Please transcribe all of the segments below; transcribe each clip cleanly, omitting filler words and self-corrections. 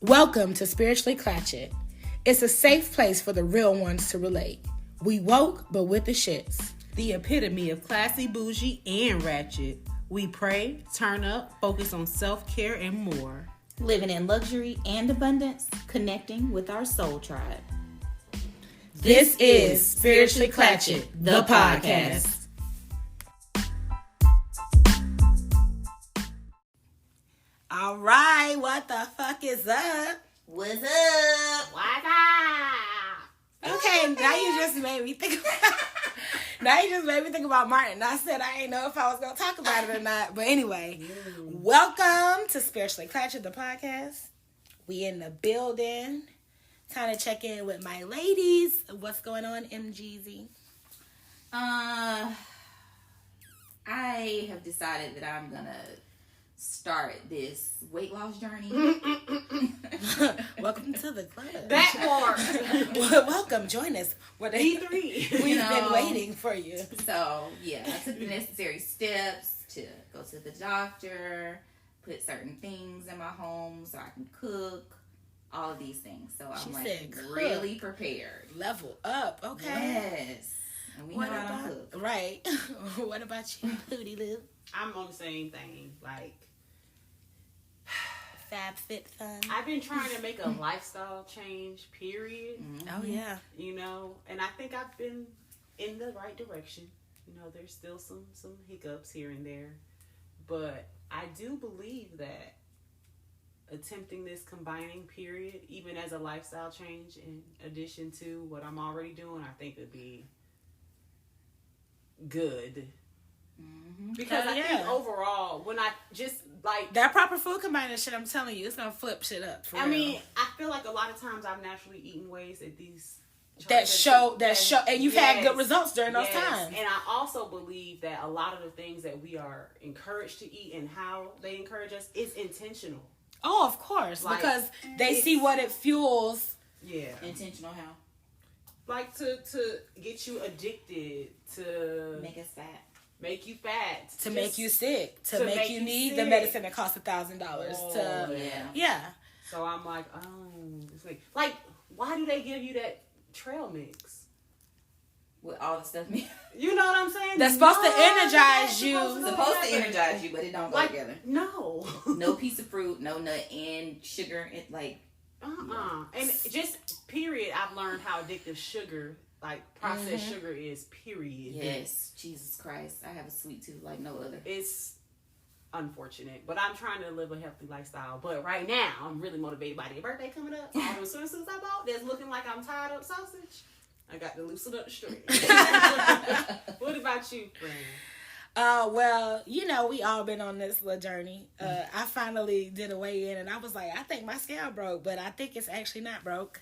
Welcome to Spiritually Clatchet. It's a safe place for the real ones to relate. We woke, but with the shits. The epitome of classy, bougie, and ratchet. We pray, turn up, focus on self-care, and more. Living in luxury and abundance, connecting with our soul tribe. This is Spiritually Clatchet, the podcast. All right, what the fuck is up? What's up? What's up? Okay, now you just made me think about Martin. I said I didn't know if I was going to talk about it or not. But anyway, welcome to Spiritually Clatchet, the podcast. We in the building. Time to check in with my ladies. What's going on, MGZ? I have decided that I'm going to start this weight loss journey. Welcome to the club. That part. Welcome, join us. D3. We've been waiting for you. So, yeah, I took the necessary steps to go to the doctor, put certain things in my home so I can cook, all of these things. So I'm really prepared. Level up, okay. Yes. And we know how to cook. Right. What about you, Pootie Lou? I'm on the same thing. Like, Fab Fit Fun. I've been trying to make a lifestyle change, period. Mm-hmm. Oh, yeah. You know, and I think I've been in the right direction. You know, there's still some hiccups here and there. But I do believe that attempting this combining period, even as a lifestyle change, in addition to what I'm already doing, I think would be good. Mm-hmm. Because I think overall, when I just like that proper food combining shit, I'm telling you, it's gonna flip shit up. For real. mean, I feel like a lot of times I've naturally eaten ways that these that show, and you've had good results during those times. And I also believe that a lot of the things that we are encouraged to eat and how they encourage us is intentional. Oh, of course, like, because they see what it fuels. Yeah, intentional how? Like to get you addicted, to make us fat. Make you fat. To make you sick. To make you need sick. The medicine that costs $1,000. Yeah. So I'm like, it's like, why do they give you that trail mix? With all the stuff. You know what I'm saying? That's supposed to energize you. Supposed to energize you, but it don't go together. No. No piece of fruit, no nut, and sugar. It like. And just period, I've learned how addictive sugar, like processed sugar is, period. Yes. Jesus Christ. I have a sweet tooth like no other. It's unfortunate, but I'm trying to live a healthy lifestyle. But right now, I'm really motivated by their birthday coming up. All those swimsuits I bought that's looking like I'm tied up sausage. I got to loosen up the string. What about you, friend? Well, you know, we all been on this little journey. I finally did a weigh in and I was like, I think my scale broke, but I think it's actually not broke.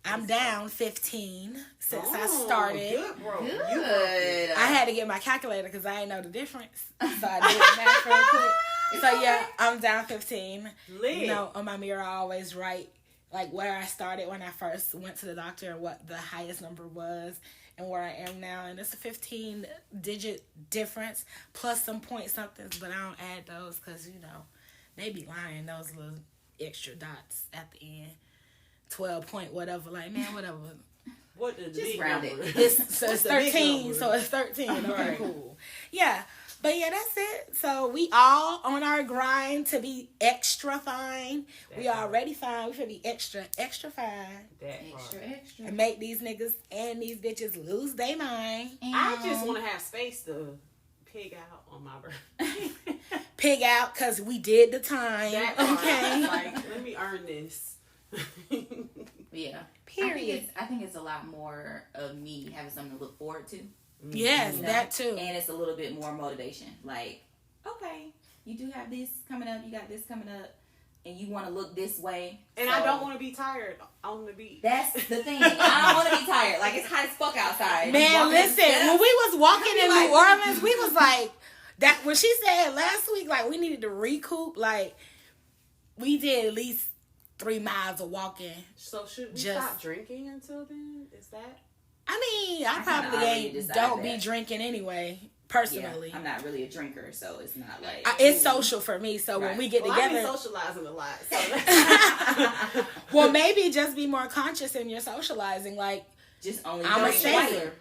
I'm down 15 since I started. Good, bro. Good. I had to get my calculator because I didn't know the difference. So I did the math real quick. So yeah, I'm down 15. Lit. You know, on my mirror I always write like where I started when I first went to the doctor and what the highest number was and where I am now. And it's a 15-digit difference plus some point somethings, but I don't add those because, you know, they be lying, those little extra dots at the end. 12 point whatever, like, man, whatever. What is just round it? It's 13, so it's 13. Okay, right. Cool. Yeah, but yeah, that's it. So we all on our grind to be extra fine. We already fine. We should be extra fine. Extra. And make these niggas and these bitches lose their mind. I just want to have space to pig out on my birthday. Pig out because we did the time. Okay. Like, let me earn this. Yeah. Period. I think it's a lot more of me having something to look forward to. Yes, that too. And it's a little bit more motivation. Like, okay, you do have this coming up, you got this coming up, and you want to look this way. And I don't want to be tired on the beach. That's the thing. I don't want to be tired. Like, it's hot as fuck outside. Man, listen, when we was walking in New Orleans, we was like, that when she said last week, like, we needed to recoup, like, we did at least 3 miles of walking. So should we stop drinking until then? Is that? I mean, I probably don't be drinking anyway. personally. I'm not really a drinker, so it's not like... It's social for me, so when we get together... I've been socializing a lot. So well, maybe just be more conscious in your socializing. Like, just only I'm a chaser.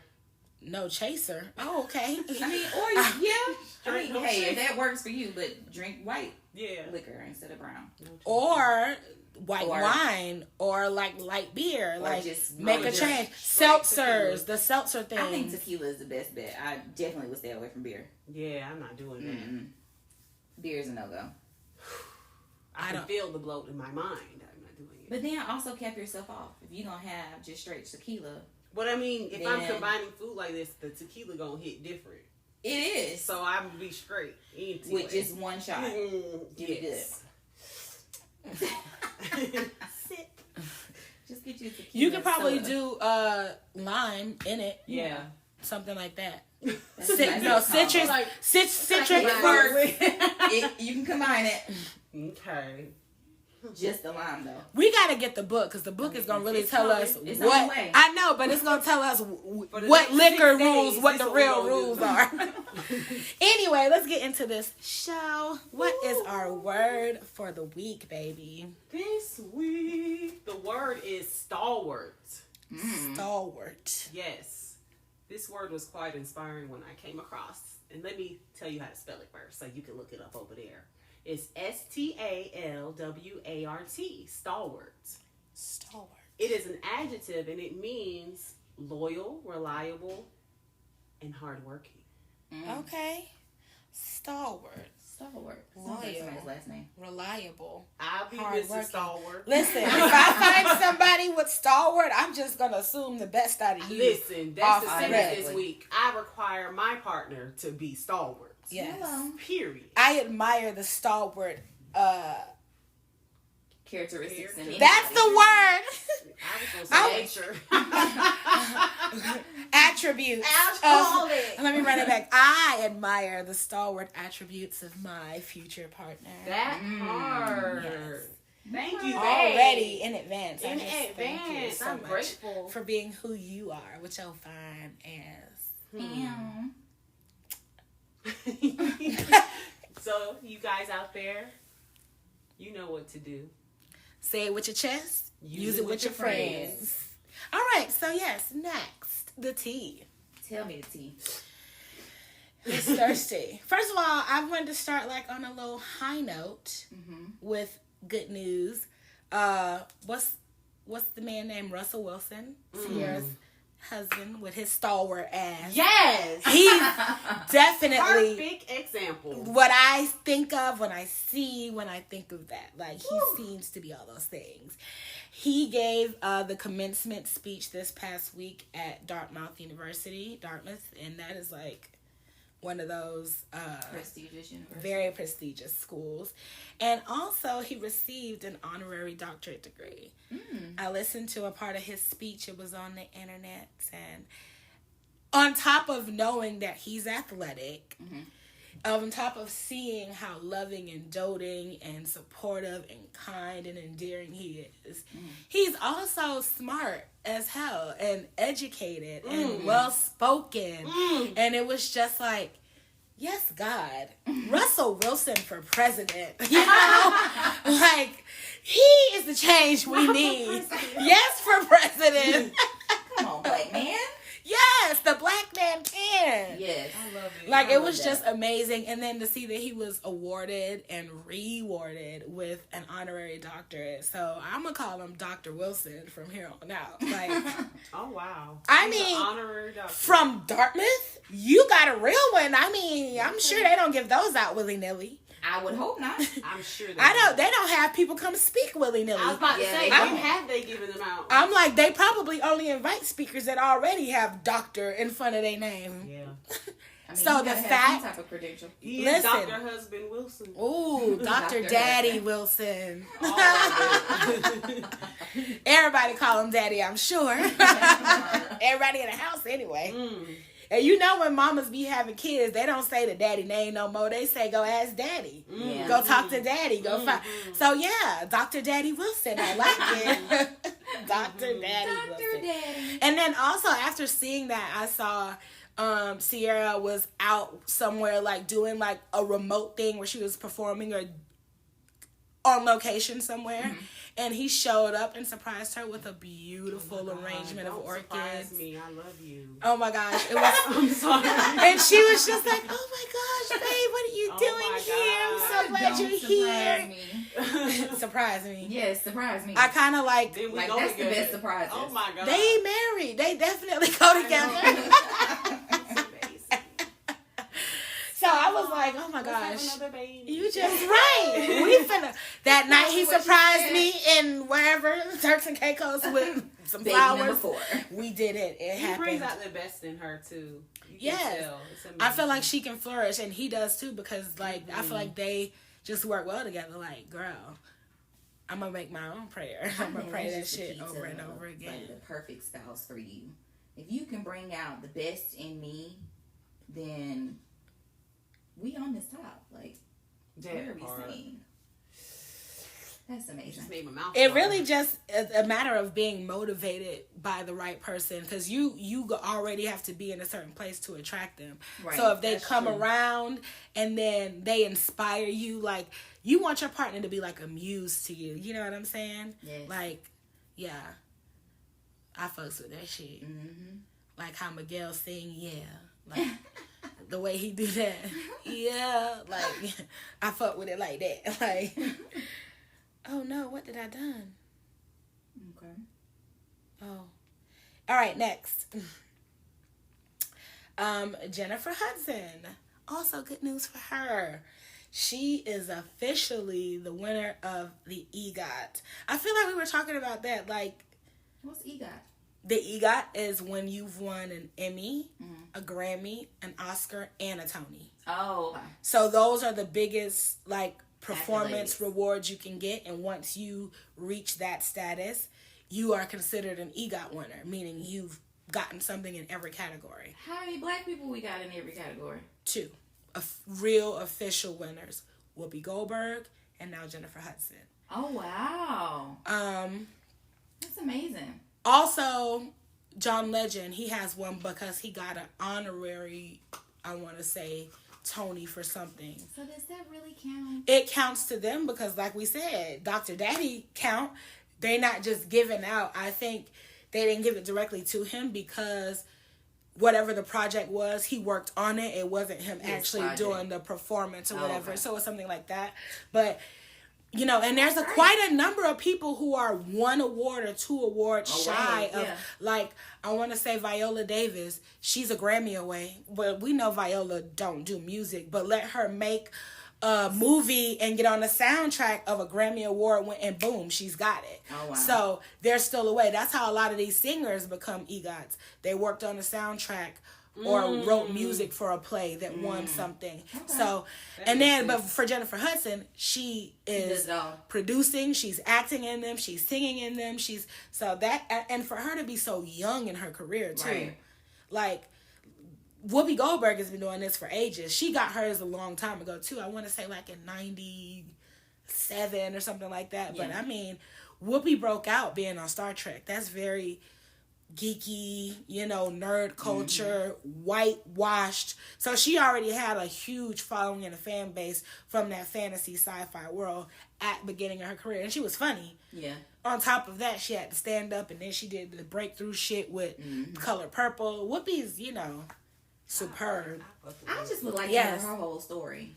No chaser. Oh, okay. I mean, or, I mean, hey, if that works for you, but drink white liquor instead of brown. Or... white wine or like light beer, like just make a change. Seltzers, the seltzer thing. I think tequila is the best bet. I definitely would stay away from beer. Yeah, I'm not doing that. Beer is a no go. I can feel the bloat in my mind. I'm not doing it. But then also cap yourself off. If you don't have just straight tequila. But I mean, if I'm combining food like this, the tequila gonna hit different. It is. So I'm gonna be straight anyway. With just one shot. Get it good. Sit. Just get you tequila. You could probably do lime in it. Yeah. Something like that. Citrus. Like, citrus. You can combine it. Okay. Just the lime, though. We got to get the book, because the book is going to really tell us what... I know, but it's going to tell us what liquor rules, what the real rules are. Anyway, let's get into this show. What is our word for the week, baby? This week, the word is stalwart. Stalwart. Yes. This word was quite inspiring when I came across. And let me tell you how to spell it first, so you can look it up over there. It's STALWART, stalwart. Stalwart. It is an adjective, and it means loyal, reliable, and hardworking. Okay. Stalwart. Loyal. Somebody's last name. Reliable. I'll be Mr. Stalwart. Listen, if I find somebody with stalwart, I'm just going to assume the best out of you. Listen, that's the sentence this week. I require my partner to be stalwart. Yes. Hello. Period. I admire the stalwart characteristics in anybody. That's the word. I was going to say nature. Attributes. Let me run it back. I admire the stalwart attributes of my future partner. That part. Yes. Thank you, babe. Already in advance. In thank you advance. so I'm much grateful for being who you are with your fine ass. So, you guys out there, you know what to do. Say it with your chest. Use it with your friends. All right. So, yes. Next, the tea. Tell me the tea. It's thirsty. First of all, I wanted to start like on a little high note with good news. What's the man named Russell Wilson? Sierra's husband with his stalwart ass. Yes, he's definitely perfect example. What I think of when I think of that, like he seems to be all those things. He gave the commencement speech this past week at Dartmouth University, and that is like one of those prestigious universities. Very prestigious schools. And also he received an honorary doctorate degree. I listened to a part of his speech. It was on the internet, and on top of knowing that he's athletic, on top of seeing how loving and doting and supportive and kind and endearing he is, he's also smart as hell and educated and well-spoken. And it was just like, yes, God, Russell Wilson for president. You know? Like, he is the change we need. Yes, for president. Come on, black man. Yes, the black man can. Yes. I love it. Like, it was just amazing. And then to see that he was awarded and rewarded with an honorary doctorate. So I'm going to call him Dr. Wilson from here on out. Like, oh, wow. I mean, honorary doctorate. From Dartmouth, you got a real one. I mean, I'm sure they don't give those out willy-nilly. I would hope not. I'm sure they don't have people come speak willy-nilly. I was about to say, when have they given them out? I'm like, they probably only invite speakers that already have doctor in front of their name. Yeah. I mean, so the fact, some type of credential. Listen, Dr. Husband Wilson. Ooh, Dr. Daddy Wilson. Everybody call him Daddy, I'm sure. Everybody in the house anyway. And you know when mamas be having kids, they don't say the daddy name no more. They say, go ask daddy. Go talk to daddy. Go find. So, yeah, Dr. Daddy Wilson. I like it. Dr. Daddy Wilson. And then also, after seeing that, I saw Sierra was out somewhere like doing like a remote thing where she was performing or on location somewhere. And he showed up and surprised her with a beautiful arrangement of orchids. Surprise me, I love you. Oh my gosh, it was. I'm sorry. And she was just like, "Oh my gosh, babe, what are you doing here? I'm so glad you're here." Surprise me. Surprise me. Yes, surprise me. I kind of like that's together. the best surprise. Oh my god. They married. They definitely go together. So I was like, "Oh my gosh, you just right." We finna. That night he surprised me in wherever Turks and Caicos with some flowers. We did it. It happened. He brings out the best in her too. Yes, I feel like she can flourish, and he does too, because like I feel like they just work well together. Like, girl, I'm gonna make my own prayer. I'm gonna pray that shit over and over again. Like, the perfect spouse for you. If you can bring out the best in me, then we on this top. Like, what are we saying? That's amazing. It really just is a matter of being motivated by the right person, because you already have to be in a certain place to attract them. Right. So if they come around and then they inspire you, like, you want your partner to be like a muse to you. You know what I'm saying? Yes. Like, yeah, I fucks with that shit. Mm-hmm. Like how Miguel sing, yeah, like. The way he do that, yeah, like I fuck with it like that. Like, oh no, what did I done? Okay. Oh, all right. Next, Jennifer Hudson. Also, good news for her. She is officially the winner of the EGOT. I feel like we were talking about that. Like, what's EGOT? The EGOT is when you've won an Emmy, a Grammy, an Oscar, and a Tony. Oh, okay. So those are the biggest like performance rewards you can get, and once you reach that status, you are considered an EGOT winner, meaning you've gotten something in every category. How many black people we got in every category? 2 real official winners: Whoopi Goldberg and now Jennifer Hudson. Oh wow! That's amazing. Also, John Legend, he has one because he got an honorary, I want to say, Tony for something. So does that really count? It counts to them because, like we said, Dr. Daddy count. They're not just giving out. I think they didn't give it directly to him because whatever the project was, he worked on it. It wasn't him actually doing the performance or whatever. Okay. So it was something like that. But... you know, and there's quite a number of people who are 1 award or 2 awards shy of, like, I want to say Viola Davis. She's a Grammy away. But we know Viola don't do music. But let her make a movie and get on the soundtrack of a Grammy Award and boom, she's got it. Oh, wow. So they're still away. That's how a lot of these singers become EGOTs. They worked on the soundtrack or wrote music for a play that won something. Okay. So, and then, but for Jennifer Hudson, she is producing, she's acting in them, she's singing in them, so that, and for her to be so young in her career too, right. Like, Whoopi Goldberg has been doing this for ages. She got hers a long time ago too. I want to say like in 97 or something like that. Yeah. But I mean, Whoopi broke out being on Star Trek. That's very geeky, you know, nerd culture, whitewashed. So she already had a huge following and a fan base from that fantasy sci-fi world at the beginning of her career. And she was funny. Yeah. On top of that, she had to stand up, and then she did the breakthrough shit with Color Purple. Whoopi's, you know, superb. I just would like to hear her whole story.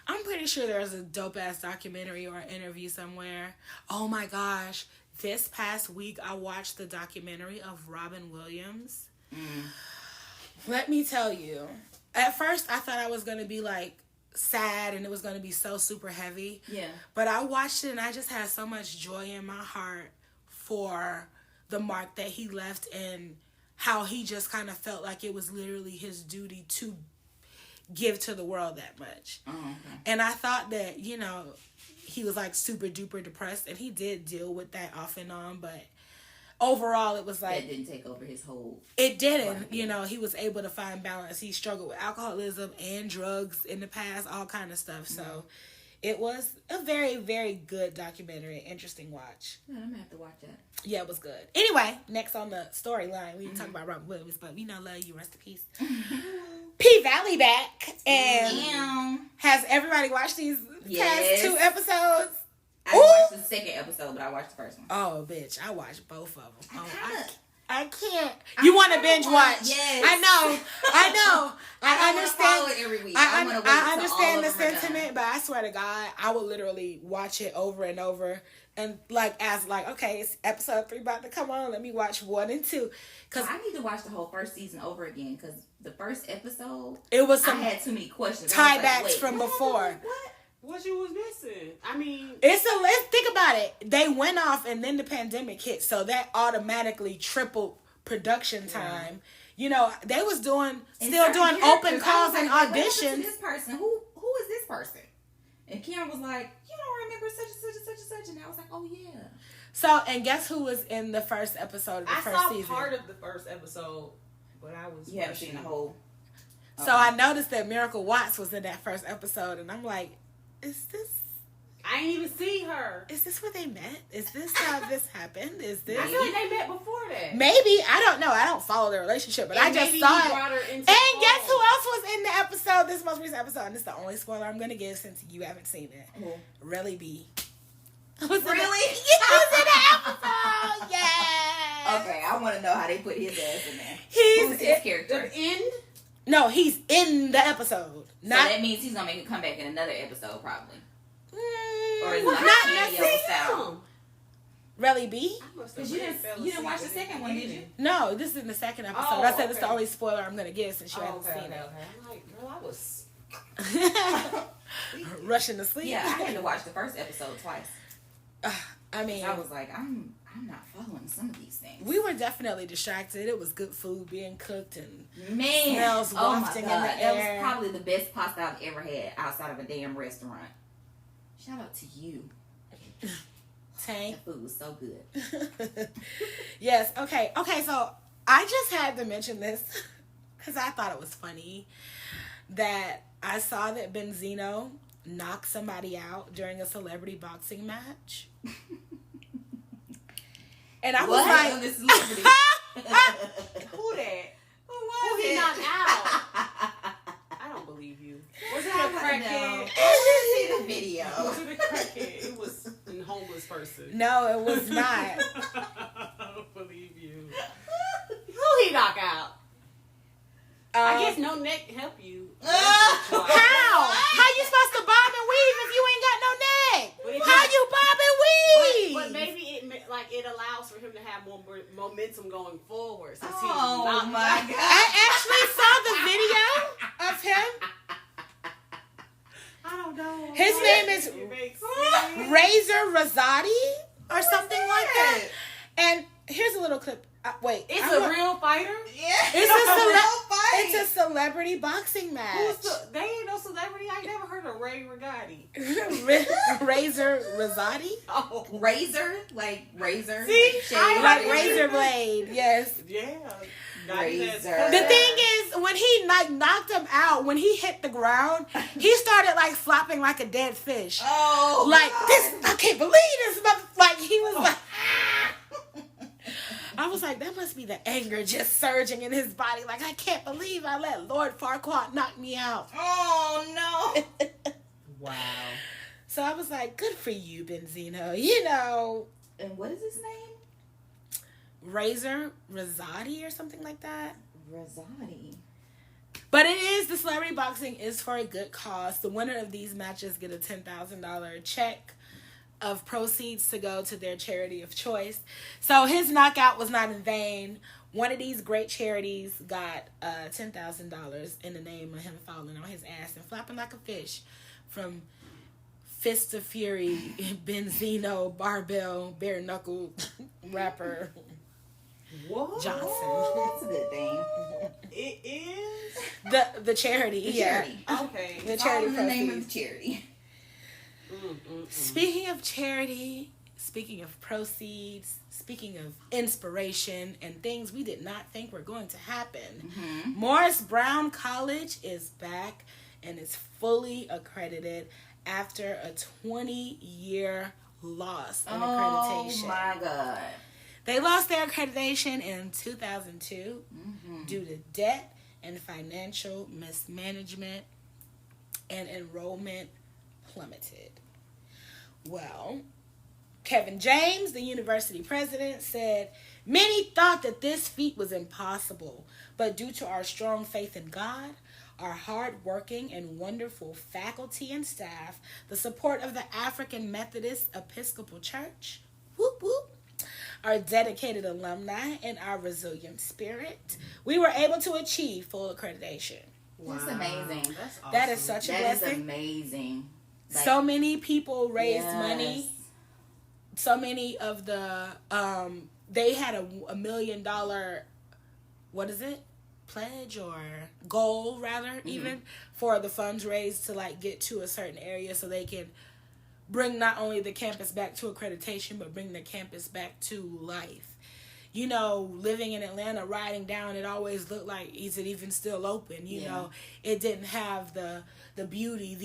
I'm pretty sure there's a dope-ass documentary or an interview somewhere. Oh my gosh. This past week, I watched the documentary of Robin Williams. Let me tell you. At first, I thought I was going to be, like, sad and it was going to be so super heavy. Yeah. But I watched it and I just had so much joy in my heart for the mark that he left and how he just kind of felt like it was literally his duty to give to the world that much. Oh, okay. And I thought that, you know, he was like super duper depressed, and he did deal with that off and on, but overall it was like... That didn't take over his whole... It didn't. You know, he was able to find balance. He struggled with alcoholism and drugs in the past, all kind of stuff. So it was a very, very good documentary. Interesting watch. I'm gonna have to watch that. Yeah, it was good. Anyway, next on the storyline, we didn't talk about Robin Williams, but we know, love you, rest in peace. P Valley back, and has everybody watched these past 2 episodes? I watched the second episode, but I watched the first one. Oh, bitch, I watched both of them. I can't. You want to binge watch? Yes. I know. I understand. Follow it every week. I understand the sentiment, but I swear to God, I will literally watch it over and over, and okay, it's episode 3 about to come on. Let me watch 1 and 2. Cause I need to watch the whole first season over again because the first episode, it was I had too many questions. Tiebacks from before. What you was missing? I mean, let's think about it. They went off and then the pandemic hit, so that automatically tripled production time. You know, they was still doing open calls and auditions. This person, who is this person? And Karen was like, you don't remember such and such and such and such, and I was like, oh yeah. So, and guess who was in the first episode of the first season? I saw part of the first episode, but I was. You haven't seen the whole. So I noticed that Miracle Watts was in that first episode, and I'm like, is this? I ain't even see her. Is this where they met? Is this how this happened? Is this? I feel like they met before that. Maybe. I don't know. I don't follow their relationship, but I just saw it. And guess who else was in the episode? This most recent episode, and this is the only spoiler I'm going to give since you haven't seen it. Relly B. Really? He was in the episode. Yeah. Okay, I want to know how they put his ass in there. Who's his character? The end? No, he's in the episode. So that means he's gonna make a comeback in another episode, probably. Or is it like not necessarily? Relly B? Because you didn't watch the second one, did you? No, this is in the second episode. I said it's the only spoiler I'm gonna give since you haven't seen it. I'm like, girl, I was rushing to sleep. Yeah, I had to watch the first episode twice. I mean, I was like, I'm not following some of these things. We were definitely distracted. It was good food being cooked and smells wafting in the air. That was probably the best pasta I've ever had outside of a damn restaurant. Shout out to you. Tank. That food was so good. Yes. Okay. So I just had to mention this because I thought it was funny that I saw that Benzino knocked somebody out during a celebrity boxing match. And I was like, who that? Who he knocked out? I don't believe you. Was it a crackhead? I want to see the video. Was it a crackhead? It was a homeless person. No, it was not. I don't believe you. Who he knock out? I guess no neck help you. How? How you supposed to bob and weave if you ain't got no neck? How you bob and weave? But maybe it allows for him to have more momentum going forward. Since oh my God! I actually saw the video of him. I don't know. His name is Razor Rosati or something like that. And here's a little clip. Wait, it's a real fighter? Yeah, it's a celebrity boxing match. They ain't no celebrity. I never heard of Ray Rigotti. Razor Rosati? Oh, razor, like razor. See, like razor blade. Yes. Yeah. Razor. The thing is, when he knocked him out, when he hit the ground, he started flopping like a dead fish. Oh, like this! I can't believe this! Like he was like. I was like, that must be the anger just surging in his body. Like, I can't believe I let Lord Farquaad knock me out. Oh, no. Wow. So I was like, good for you, Benzino. You know. And what is his name? Razor Rosati or something like that. Rosati. But it is, the celebrity boxing is for a good cause. The winner of these matches get a $10,000 check of proceeds to go to their charity of choice. So his knockout was not in vain. One of these great charities got $10,000 in the name of him falling on his ass and flopping like a fish from Fist of Fury, Benzino, barbell, bare knuckle rapper what? Johnson. That's a good thing. It is the charity. The yeah. charity. Okay. The charity. All in the name of the charity. Speaking of charity, speaking of proceeds, speaking of inspiration and things we did not think were going to happen, Morris Brown College is back and is fully accredited after a 20-year loss in accreditation. Oh my God. They lost their accreditation in 2002 due to debt and financial mismanagement, and enrollment plummeted. Well, Kevin James, the university president, said, "Many thought that this feat was impossible, but due to our strong faith in God, our hard-working and wonderful faculty and staff, the support of the African Methodist Episcopal Church, whoop whoop, our dedicated alumni, and our resilient spirit, we were able to achieve full accreditation." Wow. That's amazing. That's awesome. That is such a blessing. That is amazing. Like, so many people raised money. So many of the, they had a $1 million, what is it? Pledge or goal, rather, even, for the funds raised to, like, get to a certain area so they can bring not only the campus back to accreditation, but bring the campus back to life. You know, living in Atlanta, riding down, it always looked like, is it even still open? You know, it didn't have the beauty,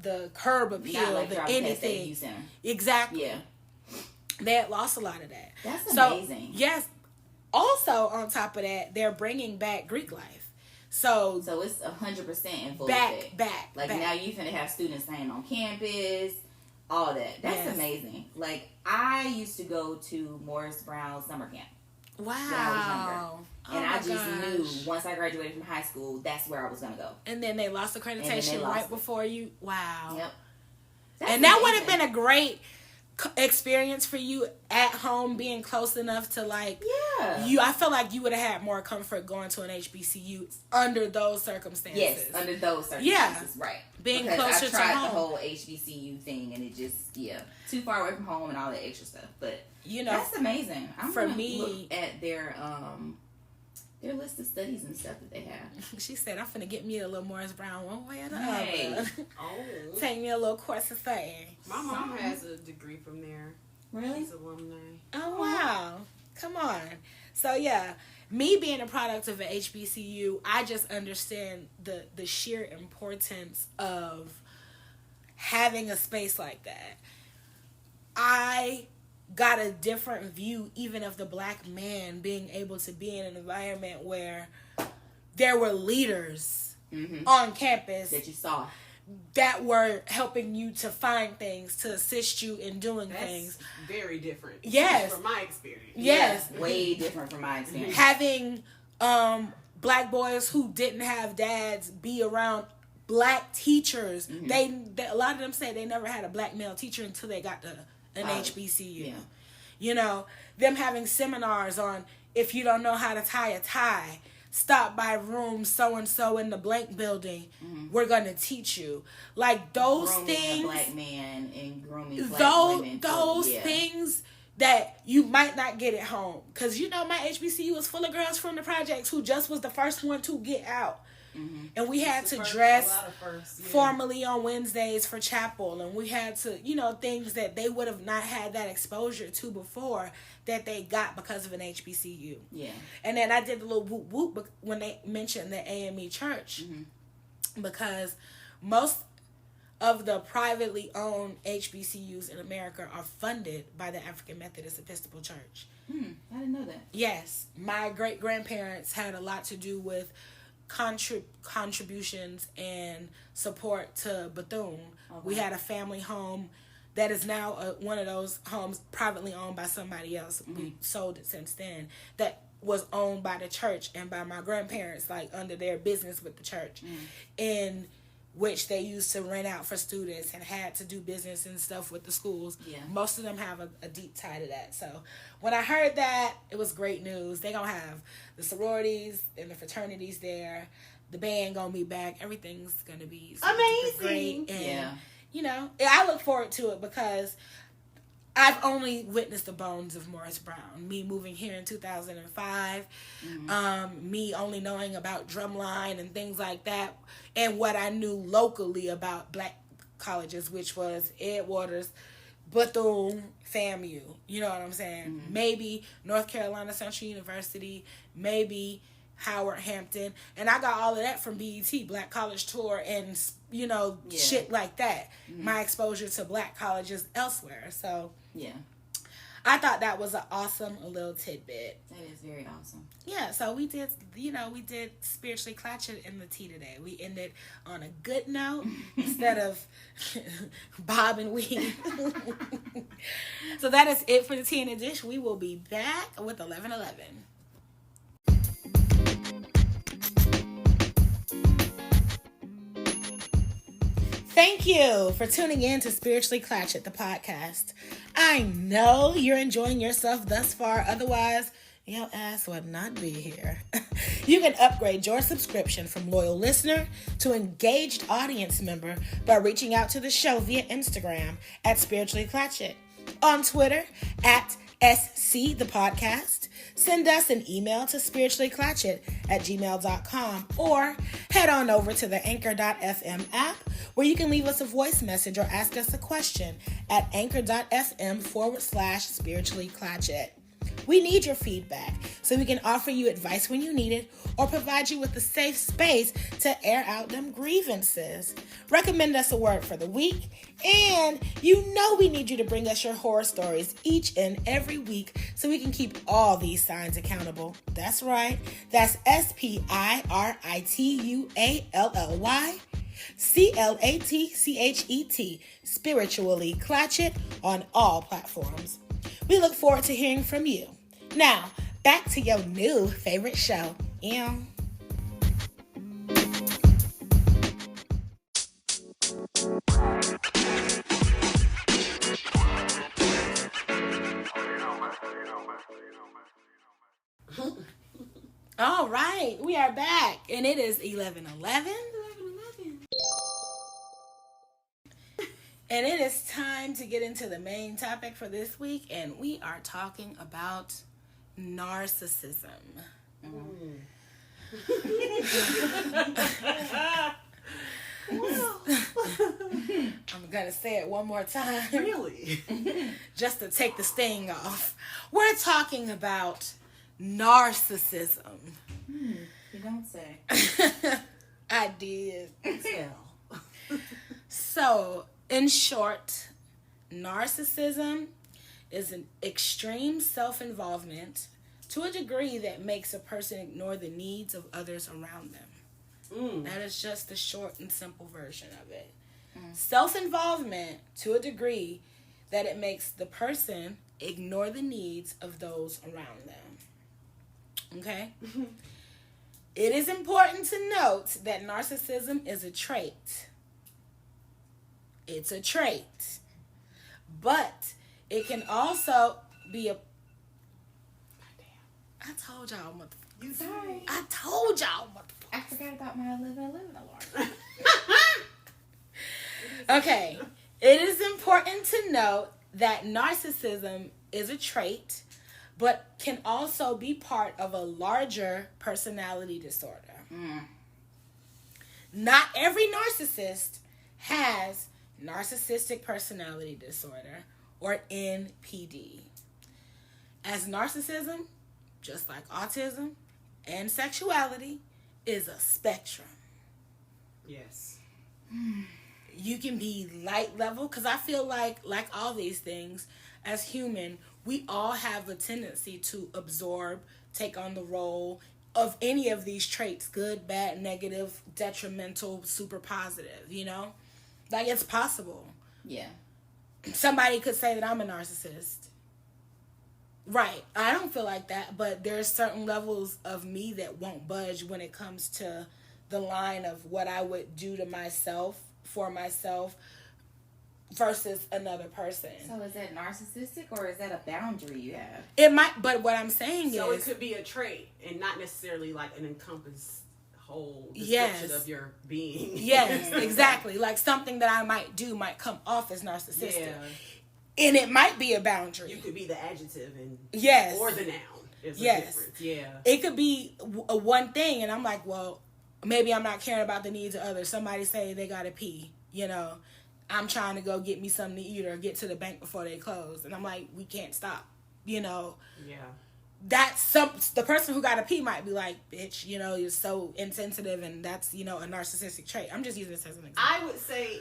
the curb appeal, like the anything. Exactly. Yeah. They had lost a lot of that. That's amazing. Yes. Also, on top of that, they're bringing back Greek life. So it's 100% in full back. Like, now you finna have students staying on campus, all that. That's amazing. Like, I used to go to Morris Brown summer camp. Wow. When I was younger. And I just knew once I graduated from high school, that's where I was gonna go. And then they lost accreditation right before you. Wow. Yep. And that would have been a great experience for you at home, being close enough to, like, I feel like you would have had more comfort going to an HBCU under those circumstances. Yes, under those circumstances, right. Being because closer I tried to home. the whole HBCU thing, and it just, too far away from home and all that extra stuff. But, that's amazing. I'm for gonna me, look at their list of studies and stuff that they have. She said, "I'm finna get me a little Morris Brown one way or the Hey. other. Take me a little course of something." My mom has a degree from there. Really? She's alumni. Oh, wow. Come on. So, me being a product of an HBCU, I just understand the sheer importance of having a space like that. I got a different view even of the black man being able to be in an environment where there were leaders on campus that you saw that were helping you to find things, to assist you in doing things. Very different. Yes. From my experience. Yes. Way different from my experience. Having black boys who didn't have dads be around black teachers. They a lot of them say they never had a black male teacher until they got to an HBCU. You know, them having seminars on, if you don't know how to tie a tie, stop by room so-and-so in the blank building. We're going to teach you. Like, those grooming things. A black man and grooming black women. Those things that you might not get at home. Because, my HBCU was full of girls from the projects who just was the first one to get out. And we had to dress formally on Wednesdays for chapel. And we had to, things that they would have not had that exposure to before that they got because of an HBCU. Yeah. And then I did the little whoop whoop when they mentioned the AME church. Because most of the privately owned HBCUs in America are funded by the African Methodist Episcopal Church. I didn't know that. Yes. My great-grandparents had a lot to do with contributions and support to Bethune. Okay. We had a family home that is now one of those homes privately owned by somebody else. We sold it since then. That was owned by the church and by my grandparents, like under their business with the church, in which they used to rent out for students and had to do business and stuff with the schools. Yeah. Most of them have a deep tie to that. So when I heard that, it was great news. They gonna have the sororities and the fraternities there. The band gonna be back. Everything's gonna be amazing. Great. And, I look forward to it because I've only witnessed the bones of Morris Brown. Me moving here in 2005, me only knowing about Drumline and things like that, and what I knew locally about black colleges, which was Ed Waters, Bethune, FAMU. You know what I'm saying? Maybe North Carolina Central University, maybe Howard Hampton, and I got all of that from BET, Black College Tour, and shit like that. My exposure to black colleges elsewhere. So I thought that was an awesome little tidbit. That is very awesome. Yeah, so we did Spiritually Clatchet in the tea today. We ended on a good note instead of bob and weave. So that is it for the tea in the dish. We will be back with 11:11. Thank you for tuning in to Spiritually Clatchet, the podcast. I know you're enjoying yourself thus far. Otherwise, your ass would not be here. You can upgrade your subscription from loyal listener to engaged audience member by reaching out to the show via Instagram at Spiritually Clatchet, on Twitter at SC the podcast. Send us an email to spirituallyclatchet@gmail.com or head on over to the anchor.fm app where you can leave us a voice message or ask us a question at anchor.fm/spirituallyclatchet. We need your feedback so we can offer you advice when you need it or provide you with a safe space to air out them grievances. Recommend us a word for the week, and we need you to bring us your horror stories each and every week so we can keep all these signs accountable. That's right. That's SPIRITUALLYCLATCHET, Spiritually Clatchet, on all platforms. We look forward to hearing from you. Now, back to your new favorite show. All right, we are back, and it is 11:11. And it is time to get into the main topic for this week, and we are talking about narcissism. I'm going to say it one more time. Really? Just to take the sting off. We're talking about narcissism. You don't say. I did. Tell. So, in short, narcissism is an extreme self-involvement to a degree that makes a person ignore the needs of others around them. That is just the short and simple version of it. Self-involvement to a degree that it makes the person ignore the needs of those around them. Okay? It is important to note that narcissism is a trait. It's a trait. But it can also be a... I told y'all, motherfucker. You sorry. I told y'all, motherfucker. I forgot about my 11:11 alarm. Okay. It is important to note that narcissism is a trait, but can also be part of a larger personality disorder. Not every narcissist has narcissistic personality disorder, or NPD. As narcissism, just like autism and sexuality, is a spectrum. Yes. You can be light level, because I feel like all these things, as human, we all have a tendency to absorb, take on the role of any of these traits, good, bad, negative, detrimental, super positive, Like, it's possible. Yeah. Somebody could say that I'm a narcissist. Right. I don't feel like that, but there's certain levels of me that won't budge when it comes to the line of what I would do to myself, for myself, versus another person. So is that narcissistic, or is that a boundary you have? It might, but what I'm saying So is... it could be a trait and not necessarily like an encompassed whole description of your being. Yes, exactly. Like something that I might do might come off as narcissistic. Yeah. And it might be a boundary. You could be the adjective and or the noun. Is the difference. Yeah. It could be a one thing, and I'm like, well, maybe I'm not caring about the needs of others. Somebody say they gotta pee, I'm trying to go get me something to eat or get to the bank before they close, and I'm like, we can't stop, Yeah. the person who got a P might be like, bitch, you know, you're so insensitive, and that's, you know, a narcissistic trait. I'm just using this as an example. I would say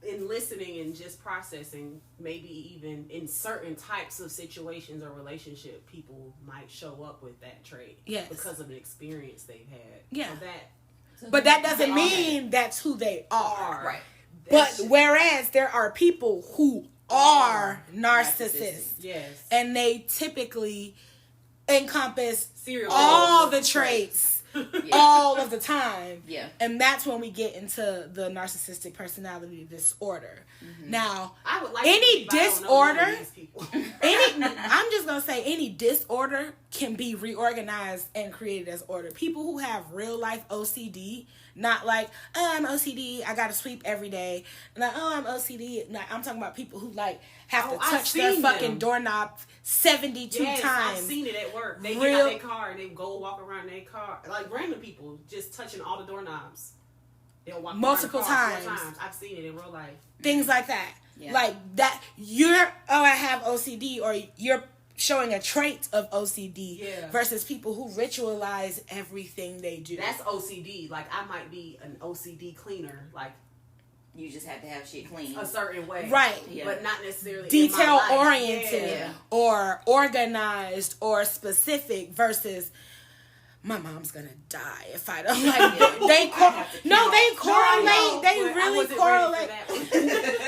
in listening and just processing, maybe even in certain types of situations or relationship, people might show up with that trait. Yes. Because of an experience they've had. Yeah. But that doesn't mean that's who they are. Right. But whereas there are people who are narcissists. Yes. And they typically encompass all the traits all of the time. Yeah. And that's when we get into the narcissistic personality disorder. Mm-hmm. Now, I would like any disorder, I'm just going to say any disorder can be reorganized and created as order. People who have real life OCD, not like, oh, I'm OCD, I got to sweep every day. Like, oh, I'm OCD. Like, I'm talking about people who like have to touch their fucking doorknob 72 times. I've seen it at work. They get out their car and they go walk around their car. Like random people just touching all the doorknobs. They'll walk multiple times. 4 times. I've seen it in real life. Things like that. Yeah. Like that, I have OCD, or you're showing a trait of OCD versus people who ritualize everything they do. That's OCD. Like I might be an OCD cleaner. Like you just have to have shit clean a certain way, right? Yeah. But not necessarily detail oriented or organized or specific versus my mom's gonna die if I don't like it. They correlate. They really correlate.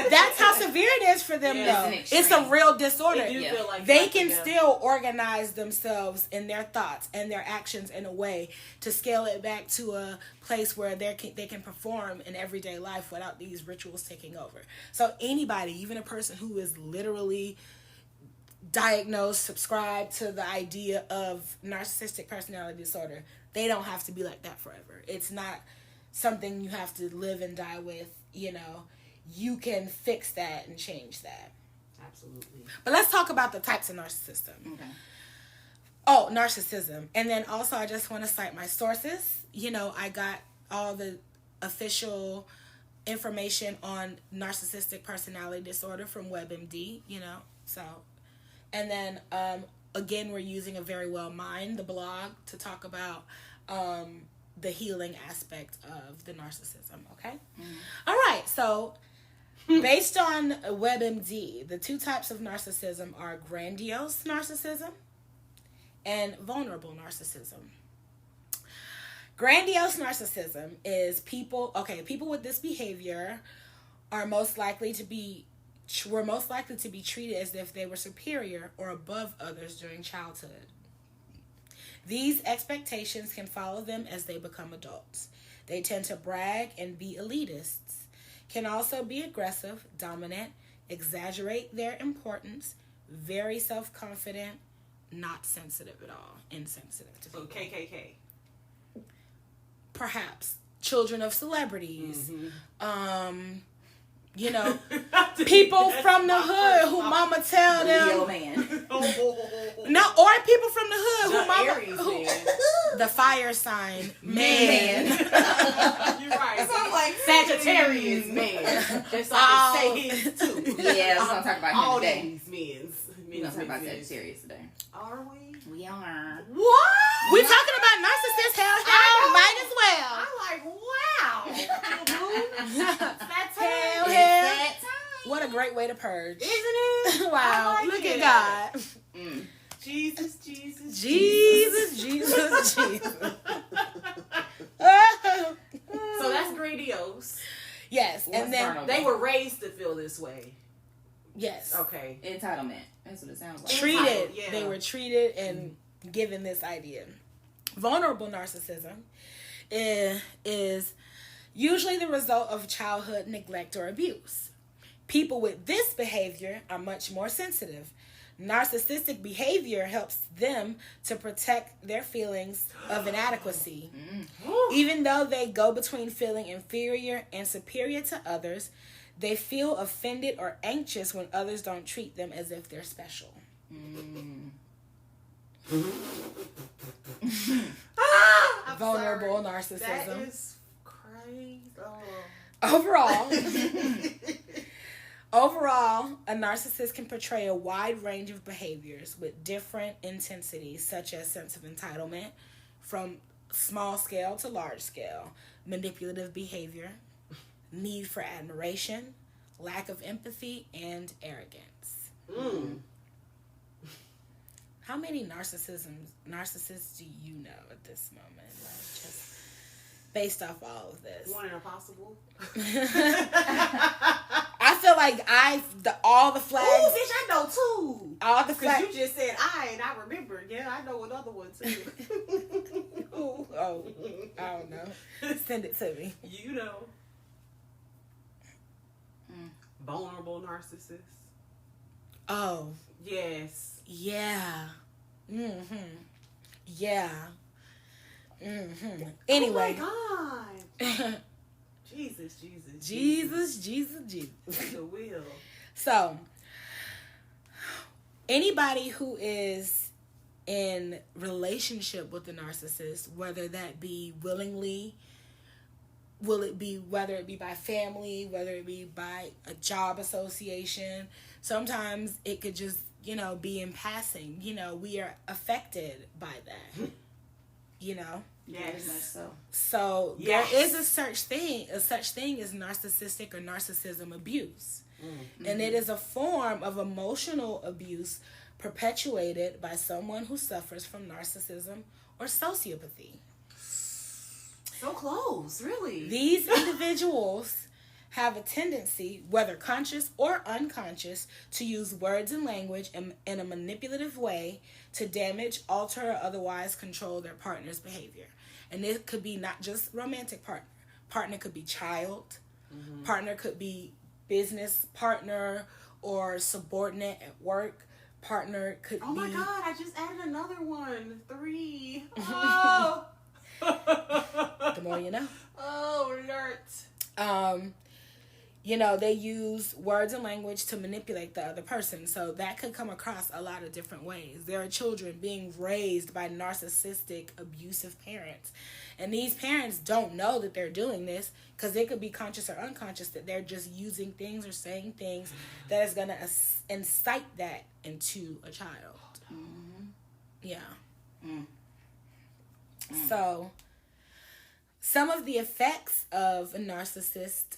That's how severe it is for them, though. It's a real disorder. Feel like they can still organize themselves in their thoughts and their actions in a way to scale it back to a place where they can perform in everyday life without these rituals taking over. So anybody, even a person who is literally diagnosed, subscribe to the idea of narcissistic personality disorder, they don't have to be like that forever. It's not something you have to live and die with. You know, you can fix that and change that. Absolutely. But let's talk about the types of narcissism. Okay. Oh, narcissism. And then also I just want to cite my sources. You know, I got all the official information on narcissistic personality disorder from WebMD, you know, so. And then, again, we're using A Very Well Mind, the blog, to talk about the healing aspect of the narcissism, okay? Mm-hmm. All right, so based on WebMD, the 2 types of narcissism are grandiose narcissism and vulnerable narcissism. Grandiose narcissism is people with this behavior are most likely to be treated as if they were superior or above others during childhood. These expectations can follow them as they become adults. They tend to brag and be elitists, can also be aggressive, dominant, exaggerate their importance, very self-confident, not sensitive at all, insensitive to people. So KKK. Perhaps. Children of celebrities. Mm-hmm. You know, people from the hood who mama tell them. Leo man. No, or people from the hood who mama. The fire sign man. You're right. That's what I'm like. Sagittarius man. That's all say his too. Yeah, we're gonna talk about him all today. These men's. We're gonna talk about Sagittarius today. Are we? We are. What? We talking about narcissists? Hell, might as well. I'm like, wow. That's hell. That time. What a great way to purge. Isn't it? Wow. Like look at God. Mm. Jesus. So that's grandiose. Yes. And then they were raised to feel this way. Yes. Okay. Entitlement. That's what it sounds like. Treated. Yeah. They were treated and given this idea. Vulnerable narcissism is usually the result of childhood neglect or abuse. People with this behavior are much more sensitive. Narcissistic behavior helps them to protect their feelings of inadequacy. Even though they go between feeling inferior and superior to others, they feel offended or anxious when others don't treat them as if they're special. Vulnerable narcissism. That is crazy. Overall, Overall, a narcissist can portray a wide range of behaviors with different intensities, such as sense of entitlement, from small scale to large scale, manipulative behavior, need for admiration, lack of empathy, and arrogance. How many narcissists do you know at this moment? Like, just based off all of this. One in a possible. I feel like all the flags. Oh, bitch, I know two. All the Because flags. you just said and I remember. Yeah, I know another one too. Oh, I don't know. Send it to me. You know. Vulnerable narcissist. Oh. Yes. Yeah. Yeah. Anyway. Oh my God. Jesus. Jesus. The will. So, anybody who is in relationship with a narcissist, whether that be willingly, whether it be by family, whether it be by a job association, sometimes it could just, be in passing. We are affected by that. Yes. Very much so. So yes. There is a such thing as narcissistic or narcissism abuse. Mm-hmm. And it is a form of emotional abuse perpetuated by someone who suffers from narcissism or sociopathy. So close, really. These individuals have a tendency, whether conscious or unconscious, to use words and language in a manipulative way to damage, alter, or otherwise control their partner's behavior. And it could be not just romantic partner. Partner could be child. Mm-hmm. Partner could be business partner or subordinate at work. Partner could be... Oh my God, I just added another one. 3. Oh! The more you know. Oh, alert. They use words and language to manipulate the other person. So that could come across a lot of different ways. There are children being raised by narcissistic, abusive parents. And these parents don't know that they're doing this because they could be conscious or unconscious that they're just using things or saying things that is going to incite that into a child. Mm-hmm. Yeah. So, some of the effects of a narcissist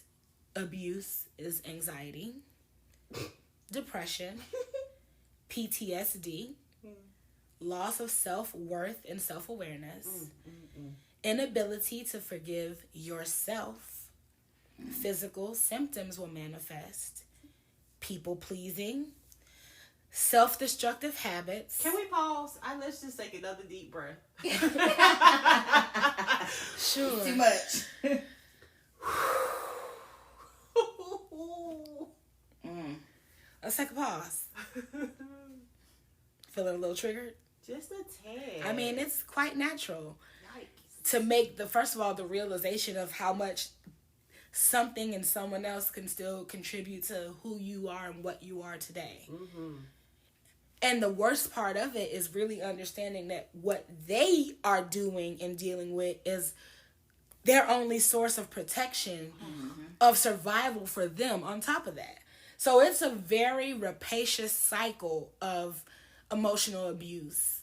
abuse is anxiety, depression, PTSD, loss of self-worth and self-awareness, inability to forgive yourself, physical symptoms will manifest, people-pleasing, self-destructive habits. Can we pause? Let's just take another deep breath. Sure. Too much. Let's take a pause. Feeling a little triggered? Just a tad. I mean, it's quite natural. Yikes. To make first of all, the realization of how much something and someone else can still contribute to who you are and what you are today. Mm-hmm. And the worst part of it is really understanding that what they are doing and dealing with is their only source of protection, of survival for them on top of that. So it's a very rapacious cycle of emotional abuse,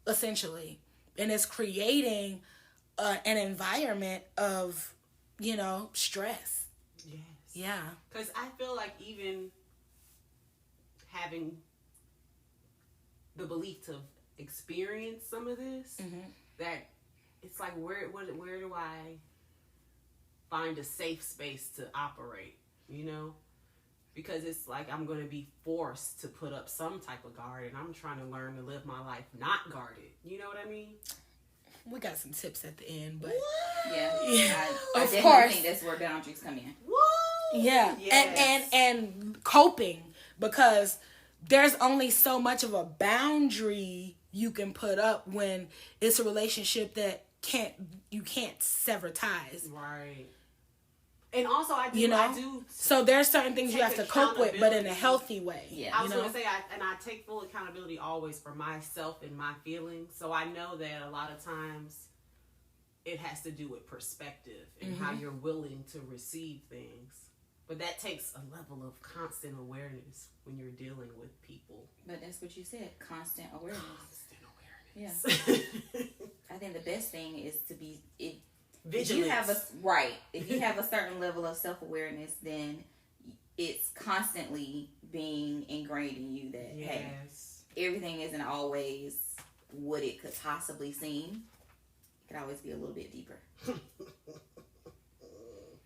essentially. And it's creating an environment of, stress. Yes. Yeah. Because I feel like even having the belief to experience some of this, that it's like, where do I find a safe space to operate, Because it's like I'm going to be forced to put up some type of guard, and I'm trying to learn to live my life not guarded. You know what I mean? We got some tips at the end, but... Yeah. I of course. I think that's where boundaries come in. Woo! Yeah. Yes. And coping, because there's only so much of a boundary you can put up when it's a relationship that you can't sever ties. Right. And also, I do. So there are certain things you have to cope with, but in a healthy way. Yeah. I was going to say, I take full accountability always for myself and my feelings. So I know that a lot of times it has to do with perspective and how you're willing to receive things. But that takes a level of constant awareness when you're dealing with people. But that's what you said, constant awareness. Yeah. Yeah. I think the best thing is to be Vigilance. If you have a certain level of self-awareness, then it's constantly being ingrained in you that hey, everything isn't always what it could possibly seem. It could always be a little bit deeper.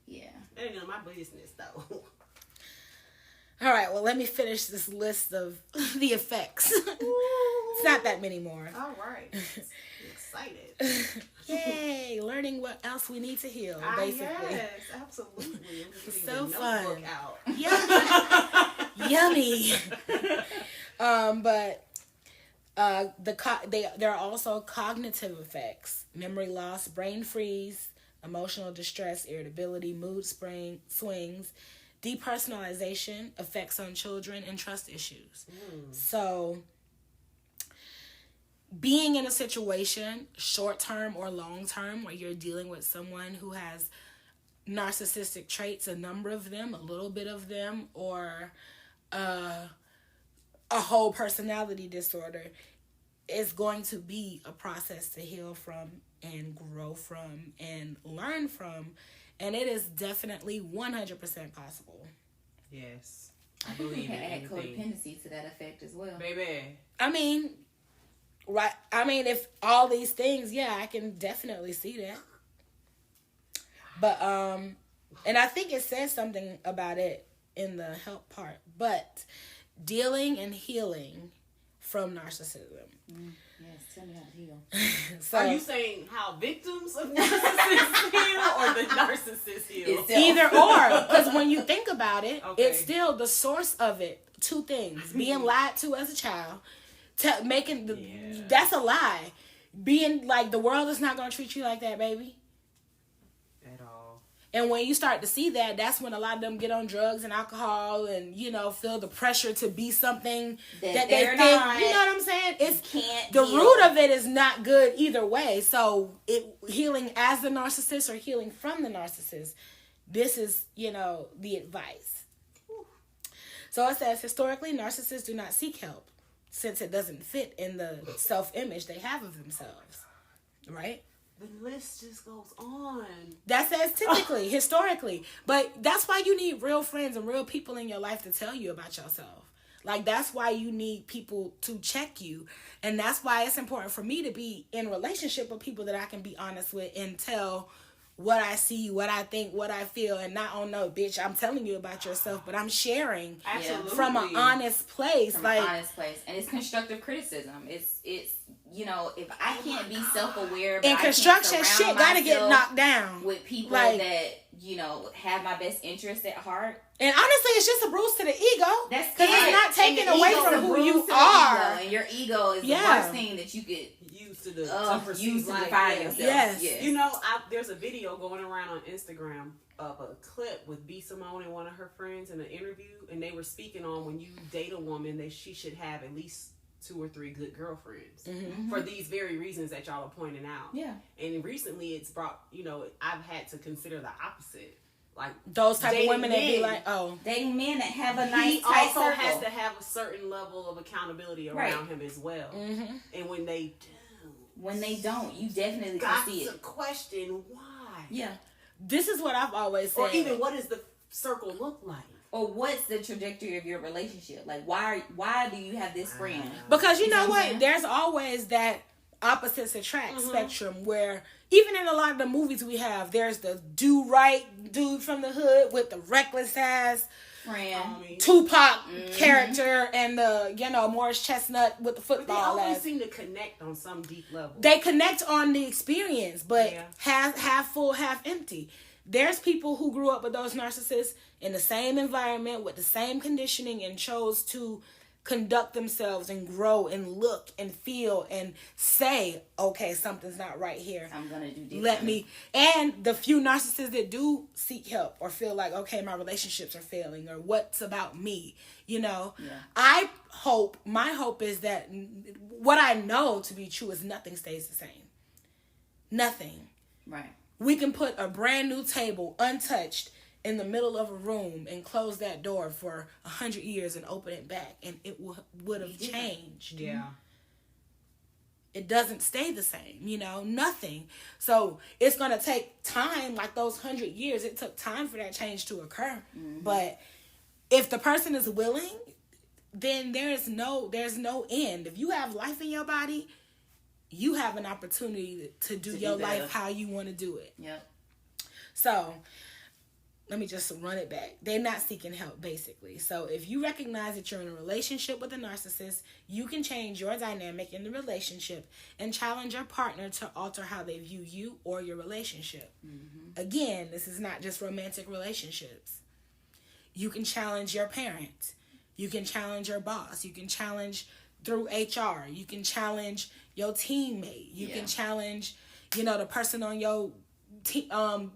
Yeah. That ain't none of my business though. All right, well, let me finish this list of the effects. It's not that many more. All right. Excited. Yay, learning what else we need to heal, basically. Yes, absolutely. So fun. Out. Yummy. But there are also cognitive effects: memory loss, brain freeze, emotional distress, irritability, mood swings, depersonalization, effects on children, and trust issues. So being in a situation, short-term or long-term, where you're dealing with someone who has narcissistic traits, a number of them, a little bit of them, or a whole personality disorder, is going to be a process to heal from and grow from and learn from. And it is definitely 100% possible. Yes. I think we can add codependency to that effect as well. Baby. I mean, right. I mean, if all these things, yeah, I can definitely see that. But, and I think it says something about it in the help part, but dealing and healing from narcissism. Yes, tell me how to heal. So, are you saying how victims of narcissists heal or the narcissist heal? Either or, because when you think about it, it's still the source of it. Two things: being lied to as a child, that's a lie. Being like, the world is not going to treat you like that, baby. At all. And when you start to see that, that's when a lot of them get on drugs and alcohol and, feel the pressure to be something that they think. Not. You know what I'm saying? The heal. root of it is not good either way. So healing as the narcissist or healing from the narcissist, this is, the advice. So it says, historically, narcissists do not seek help since it doesn't fit in the self-image they have of themselves. Right? The list just goes on. That says typically, historically. But that's why you need real friends and real people in your life to tell you about yourself. Like, that's why you need people to check you. And that's why it's important for me to be in relationship with people that I can be honest with and tell what I see, what I think, what I feel. And not, oh no, bitch, I'm telling you about yourself, but I'm sharing from an honest place. From an honest place. And it's constructive criticism. It's if I can't be self-aware, but in construction, shit gotta get knocked down with people that have my best interest at heart. And honestly, it's just a bruise to the ego. That's because it's not taken away from who you are. And your ego is the worst thing that you could use to define yourself. Yes. There's a video going around on Instagram of a clip with B. Simone and one of her friends in an interview, and they were speaking on when you date a woman that she should have at least 2 or 3 good girlfriends for these very reasons that y'all are pointing out. Yeah. And recently it's brought, I've had to consider the opposite. Like those type of women that be like, dating men that have a nice tight also circle. has to have a certain level of accountability around him as well. Mm-hmm. And when they don't, you definitely can see it. Got to question why. Yeah. This is what I've always said. Or even, what does the circle look like? Or what's the trajectory of your relationship? Like, why do you have this friend? Because you know what? There's always that opposites attract spectrum where even in a lot of the movies we have, there's the do-right dude from the hood with the reckless ass friend, Tupac character, and the Morris Chestnut with the football. But they always seem to connect on some deep level. They connect on the experience, but half full, half empty. There's people who grew up with those narcissists in the same environment with the same conditioning and chose to conduct themselves and grow and look and feel and say, okay, something's not right here. I'm going to do different. And the few narcissists that do seek help or feel like, okay, my relationships are failing or what's about me, my hope is that what I know to be true is nothing stays the same. Nothing. Right. We can put a brand new table untouched in the middle of a room and close that door for 100 years and open it back, and it would have changed. Yeah. It doesn't stay the same, nothing. So it's going to take time, like those 100 years. It took time for that change to occur. Mm-hmm. But if the person is willing, then there's no end. If you have life in your body, you have an opportunity to do your life how you want to do it. Yep. So let me just run it back. They're not seeking help, basically. So if you recognize that you're in a relationship with a narcissist, you can change your dynamic in the relationship and challenge your partner to alter how they view you or your relationship. Mm-hmm. Again, this is not just romantic relationships. You can challenge your parent. You can challenge your boss. You can challenge through HR. You can challenge your teammate. You can challenge, the person on your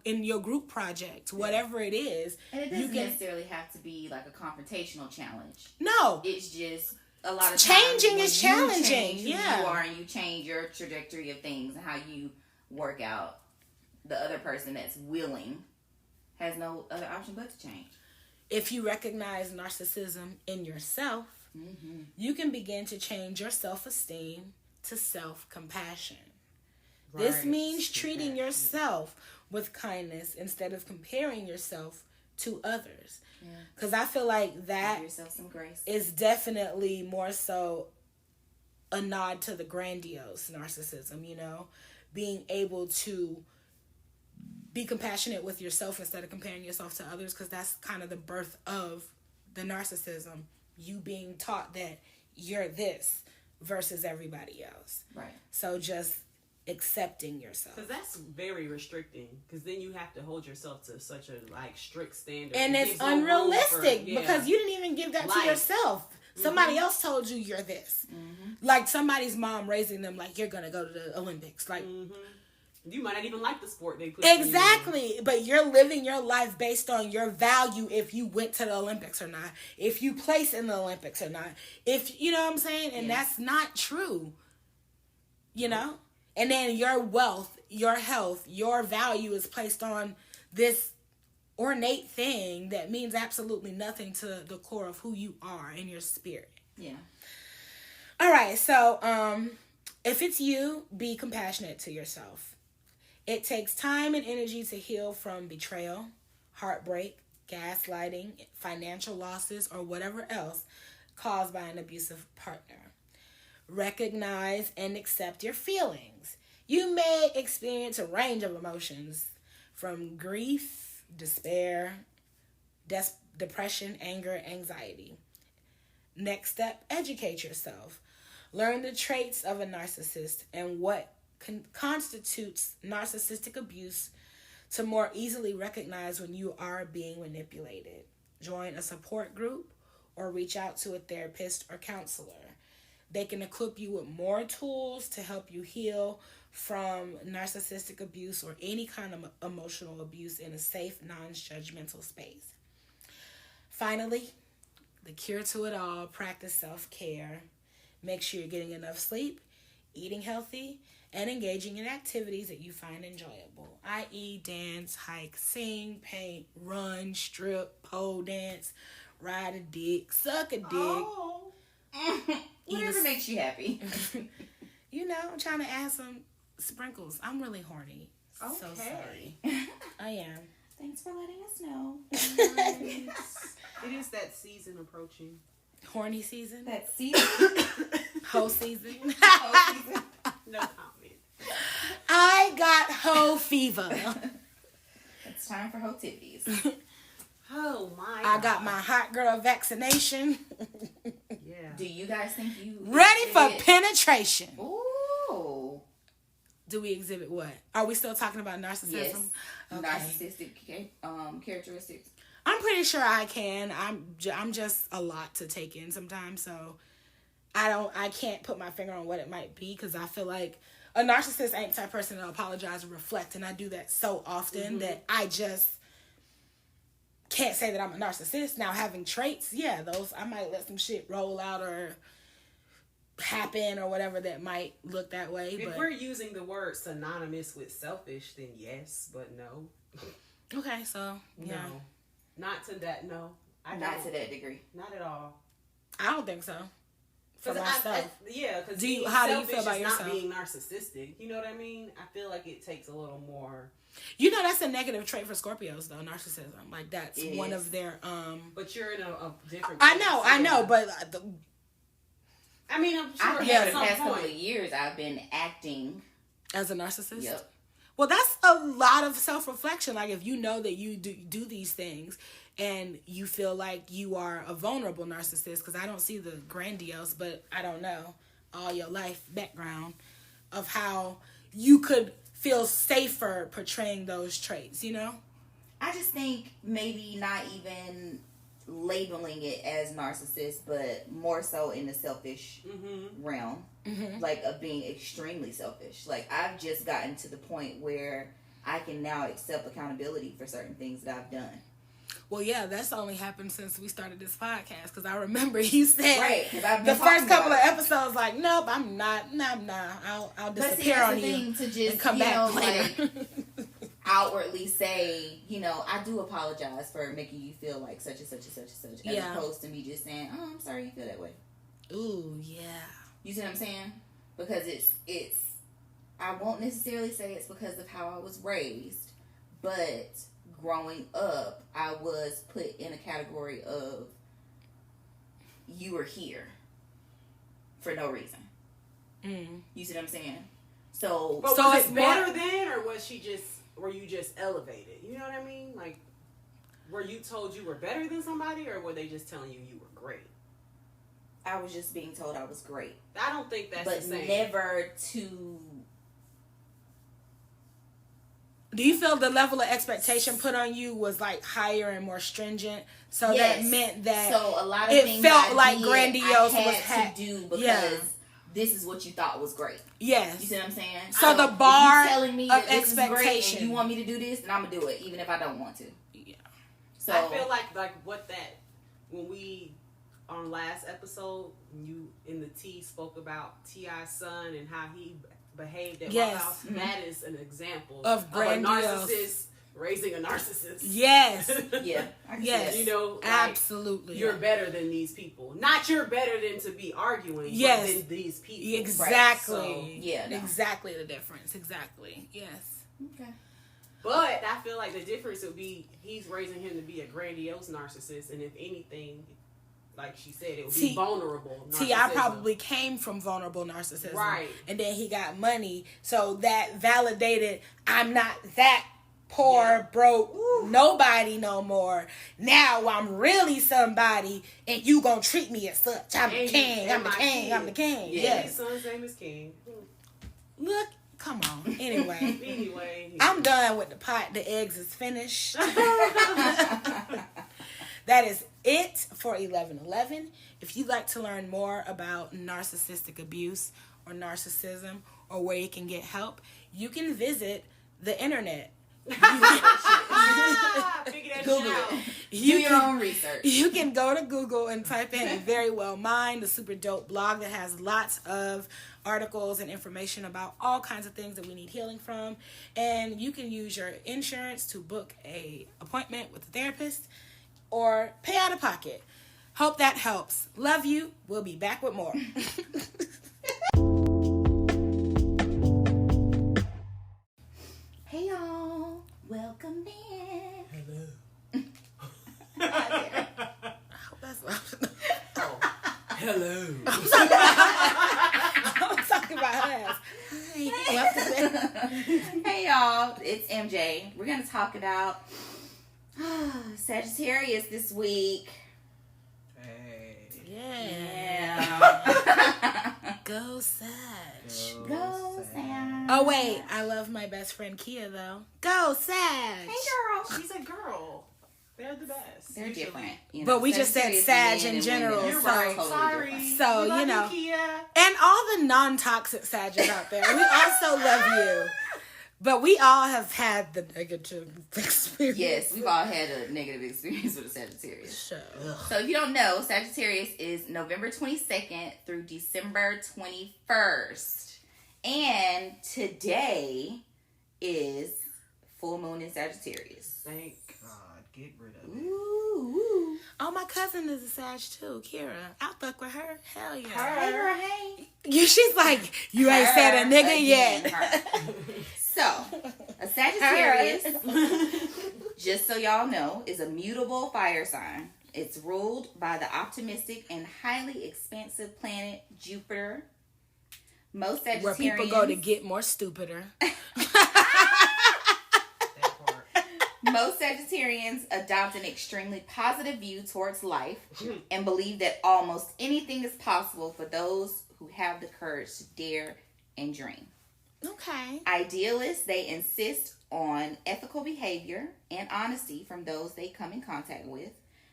in your group project, whatever it is. And it doesn't necessarily have to be like a confrontational challenge. No. It's just a lot of changing times is challenging. You are, and you change your trajectory of things and how you work out. The other person that's willing has no other option but to change. If you recognize narcissism in yourself, you can begin to change your self-esteem to self-compassion. Right. This means treating yourself with kindness instead of comparing yourself to others. Because I feel like that give yourself some grace. Is definitely more so a nod to the grandiose narcissism, being able to be compassionate with yourself instead of comparing yourself to others, because that's kind of the birth of the narcissism. You being taught that you're this versus everybody else. Right. So just accepting yourself, because that's very restricting, because then you have to hold yourself to such a strict standard, and it's unrealistic because you didn't even give that to yourself. Somebody else told you you're this. Like somebody's mom raising them like you're gonna go to the Olympics. Like you might not even like the sport they put exactly, but you're living your life based on your value. If you went to the Olympics or not, if you place in the Olympics or not, if you know what I'm saying, and that's not true. And then your wealth, your health, your value is placed on this ornate thing that means absolutely nothing to the core of who you are in your spirit. Yeah. All right. So, if it's you, be compassionate to yourself. It takes time and energy to heal from betrayal, heartbreak, gaslighting, financial losses, or whatever else caused by an abusive partner. Recognize and accept your feelings. You may experience a range of emotions from grief, despair, depression, anger, anxiety. Next step, educate yourself. Learn the traits of a narcissist and what constitutes narcissistic abuse to more easily recognize when you are being manipulated. Join a support group or reach out to a therapist or counselor. They can equip you with more tools to help you heal from narcissistic abuse or any kind of emotional abuse in a safe, non-judgmental space. Finally, the cure to it all, practice self-care. Make sure you're getting enough sleep, eating healthy, and engaging in activities that you find enjoyable, i.e. dance, hike, sing, paint, run, strip, pole dance, ride a dick, suck a dick. Oh. Whatever makes you happy. I'm trying to add some sprinkles. I'm really horny. Okay. So sorry. I am. Thanks for letting us know. It is that season approaching. Horny season? That season? Hoe season? Hoe season. No comment. I got hoe fever. It's time for hotivities. Oh my! I got my hot girl vaccination. Yeah. Do you guys think you ready for penetration? Ooh. Do we exhibit what? Are we still talking about narcissism? Yes. Okay. Narcissistic characteristics. I'm pretty sure I can. I'm just a lot to take in sometimes, so I can't put my finger on what it might be, because I feel like a narcissist ain't the type of person to apologize and reflect, and I do that so often that I just can't say that I'm a narcissist. Now, having traits, those I might let some shit roll out or happen or whatever that might look that way. If we're using the word synonymous with selfish, then yes, but no. Okay, so no. Not to that, no. Not to that degree. Not at all. I don't think so. For myself. Because how do you feel about yourself? yourself? Not being narcissistic. You know what I mean? I feel like it takes a little more. You know, that's a negative trait for Scorpios, though. Narcissism, like that's one of their. But you're in a different. I know, but. I mean, I'm sure. The past couple of years, I've been acting as a narcissist. Yep. Well, that's a lot of self-reflection. Like, if you know that you do these things and you feel like you are a vulnerable narcissist, because I don't see the grandiose, but I don't know all your life background of how you could feel safer portraying those traits, you know? I just think maybe not even labeling it as narcissist, but more so in the selfish realm, like of being extremely selfish. Like, I've just gotten to the point where I can now accept accountability for certain things that I've done. Well, yeah, that's only happened since we started this podcast, because I remember you said the first couple of episodes, like, nope, I'm not, I'll disappear on you to just, and come back later. Like, outwardly say, I do apologize for making you feel like such and such and such and such, as opposed to me just saying, oh, I'm sorry you feel that way. Ooh, yeah. You see what I'm saying? Because it's I won't necessarily say it's because of how I was raised, but growing up, I was put in a category of you were here for no reason. You see what I'm saying? So was it better then, or were you just elevated? You know what I mean? Like, were you told you were better than somebody, or were they just telling you were great? I was just being told I was great. I don't think that's the same. But never to... Do you feel the level of expectation put on you was like higher and more stringent? So that meant that a lot of it things felt I like did, grandiose I was had to do because this is what you thought was great. Yes. You see what I'm saying? So the bar if you telling me of that this expectation, is great and you want me to do this, then I'm gonna do it, even if I don't want to. Yeah. So I feel like when we on last episode, you in the T spoke about T.I.'s son and how he behaved at White House. That is an example of a narcissist raising a narcissist. Yes. Yeah. Yes. Like, absolutely. You're better than these people. Not you're better than to be arguing, but than these people. Exactly. Right. So, exactly the difference. Exactly. Yes. Okay. But I feel like the difference would be he's raising him to be a grandiose narcissist, and if anything, like she said, it would be vulnerable narcissism. T.I. probably came from vulnerable narcissism. Right. And then he got money, so that validated, I'm not that poor, broke, nobody no more. Now I'm really somebody, and you gonna treat me as such. I'm the king. I'm the king. I'm the king. Yeah, his son's name is King. Look, come on. Anyway. Anyway. I'm done with the pot. The eggs is finished. That is it for 1111. If you'd like to learn more about narcissistic abuse or narcissism or where you can get help, you can visit the internet. Google it. Do your own research. You can go to Google and type in Very Well Mind, the super dope blog that has lots of articles and information about all kinds of things that we need healing from. And you can use your insurance to book an appointment with a therapist or pay out of pocket. Hope that helps. Love you. We'll be back with more. Hey y'all, welcome in. Hello. I hope that's what hello. I'm talking about us. Hey y'all, it's MJ. We're going to talk about Sagittarius this week. Hey. Yeah. Go Sag. Go Sag. Oh wait, I love my best friend Kia though. Go Sag. Hey girl. She's a girl. They're the best. They're different. But we just said Sag in general. You're right. Sorry. So, you know. And all the non-toxic Sagittarius out there. We also love you. But we all have had the negative experience. Yes, we've all had a negative experience with a Sagittarius. Sure. So if you don't know, Sagittarius is November 22nd through December 21st. And today is full moon in Sagittarius. Thank God. Get rid of it. Ooh. Oh, my cousin is a Sag too, Kira. I'll fuck with her. Hell yeah. Hey, girl, hey. She's like, you ain't said a nigga Again, yet. So, a Sagittarius, just so y'all know, is a mutable fire sign. It's ruled by the optimistic and highly expansive planet Jupiter. Most Sagittarians... Where people go to get more stupider. Most Sagittarians adopt an extremely positive view towards life and believe that almost anything is possible for those who have the courage to dare and dream. Okay. Idealists, they insist on ethical behavior and honesty from those they come in contact with,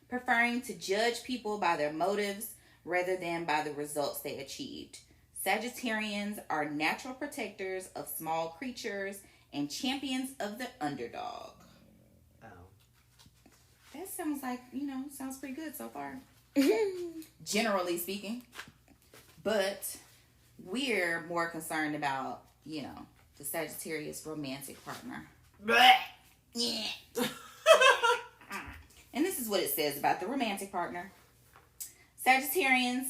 preferring to judge people by their motives rather than by the results they achieved. Sagittarians are natural protectors of small creatures and champions of the underdog. That sounds like, sounds pretty good so far. Generally speaking. But we're more concerned about, the Sagittarius romantic partner. Yeah. And this is what it says about the romantic partner. Sagittarians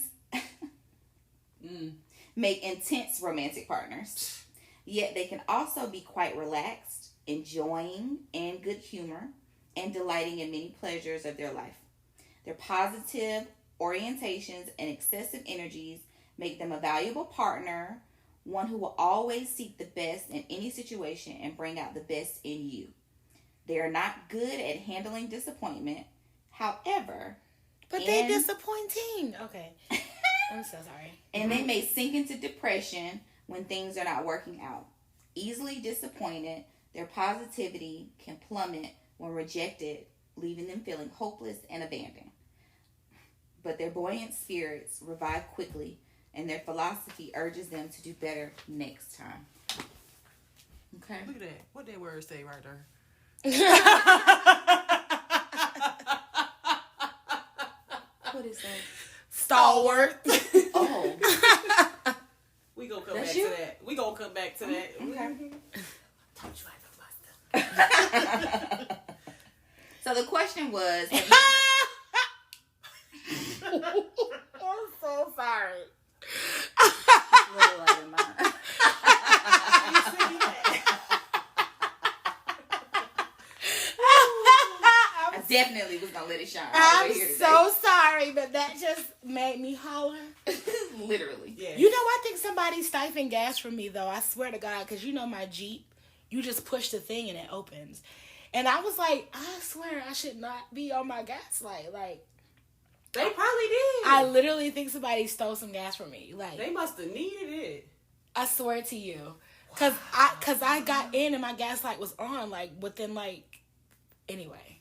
make intense romantic partners. Yet they can also be quite relaxed, enjoying and good humor, and delighting in many pleasures of their life. Their positive orientations and excessive energies make them a valuable partner, one who will always seek the best in any situation and bring out the best in you. They are not good at handling disappointment. However... But they're disappointing. Okay. I'm so sorry. And they may sink into depression when things are not working out. Easily disappointed, their positivity can plummet when rejected, leaving them feeling hopeless and abandoned. But their buoyant spirits revive quickly, and their philosophy urges them to do better next time. Okay. Look at that. What that word say right there? What is that? Stalwart. Oh. We gonna come back to that. We gonna come back to that. Okay. Told you I know my stuff. So the question was, have you... I'm so sorry. Little light in mine. I definitely was gonna let it shine. I'm so sorry, but that just made me holler. Literally. Yeah. I think somebody's siphoning gas from me, though. I swear to God, because my Jeep, you just push the thing and it opens. And I was like, I swear I should not be on my gas light. Like, they probably did. I literally think somebody stole some gas from me. Like, they must have needed it. I swear to you. Cause I got in and my gas light was on, like, within, like, anyway.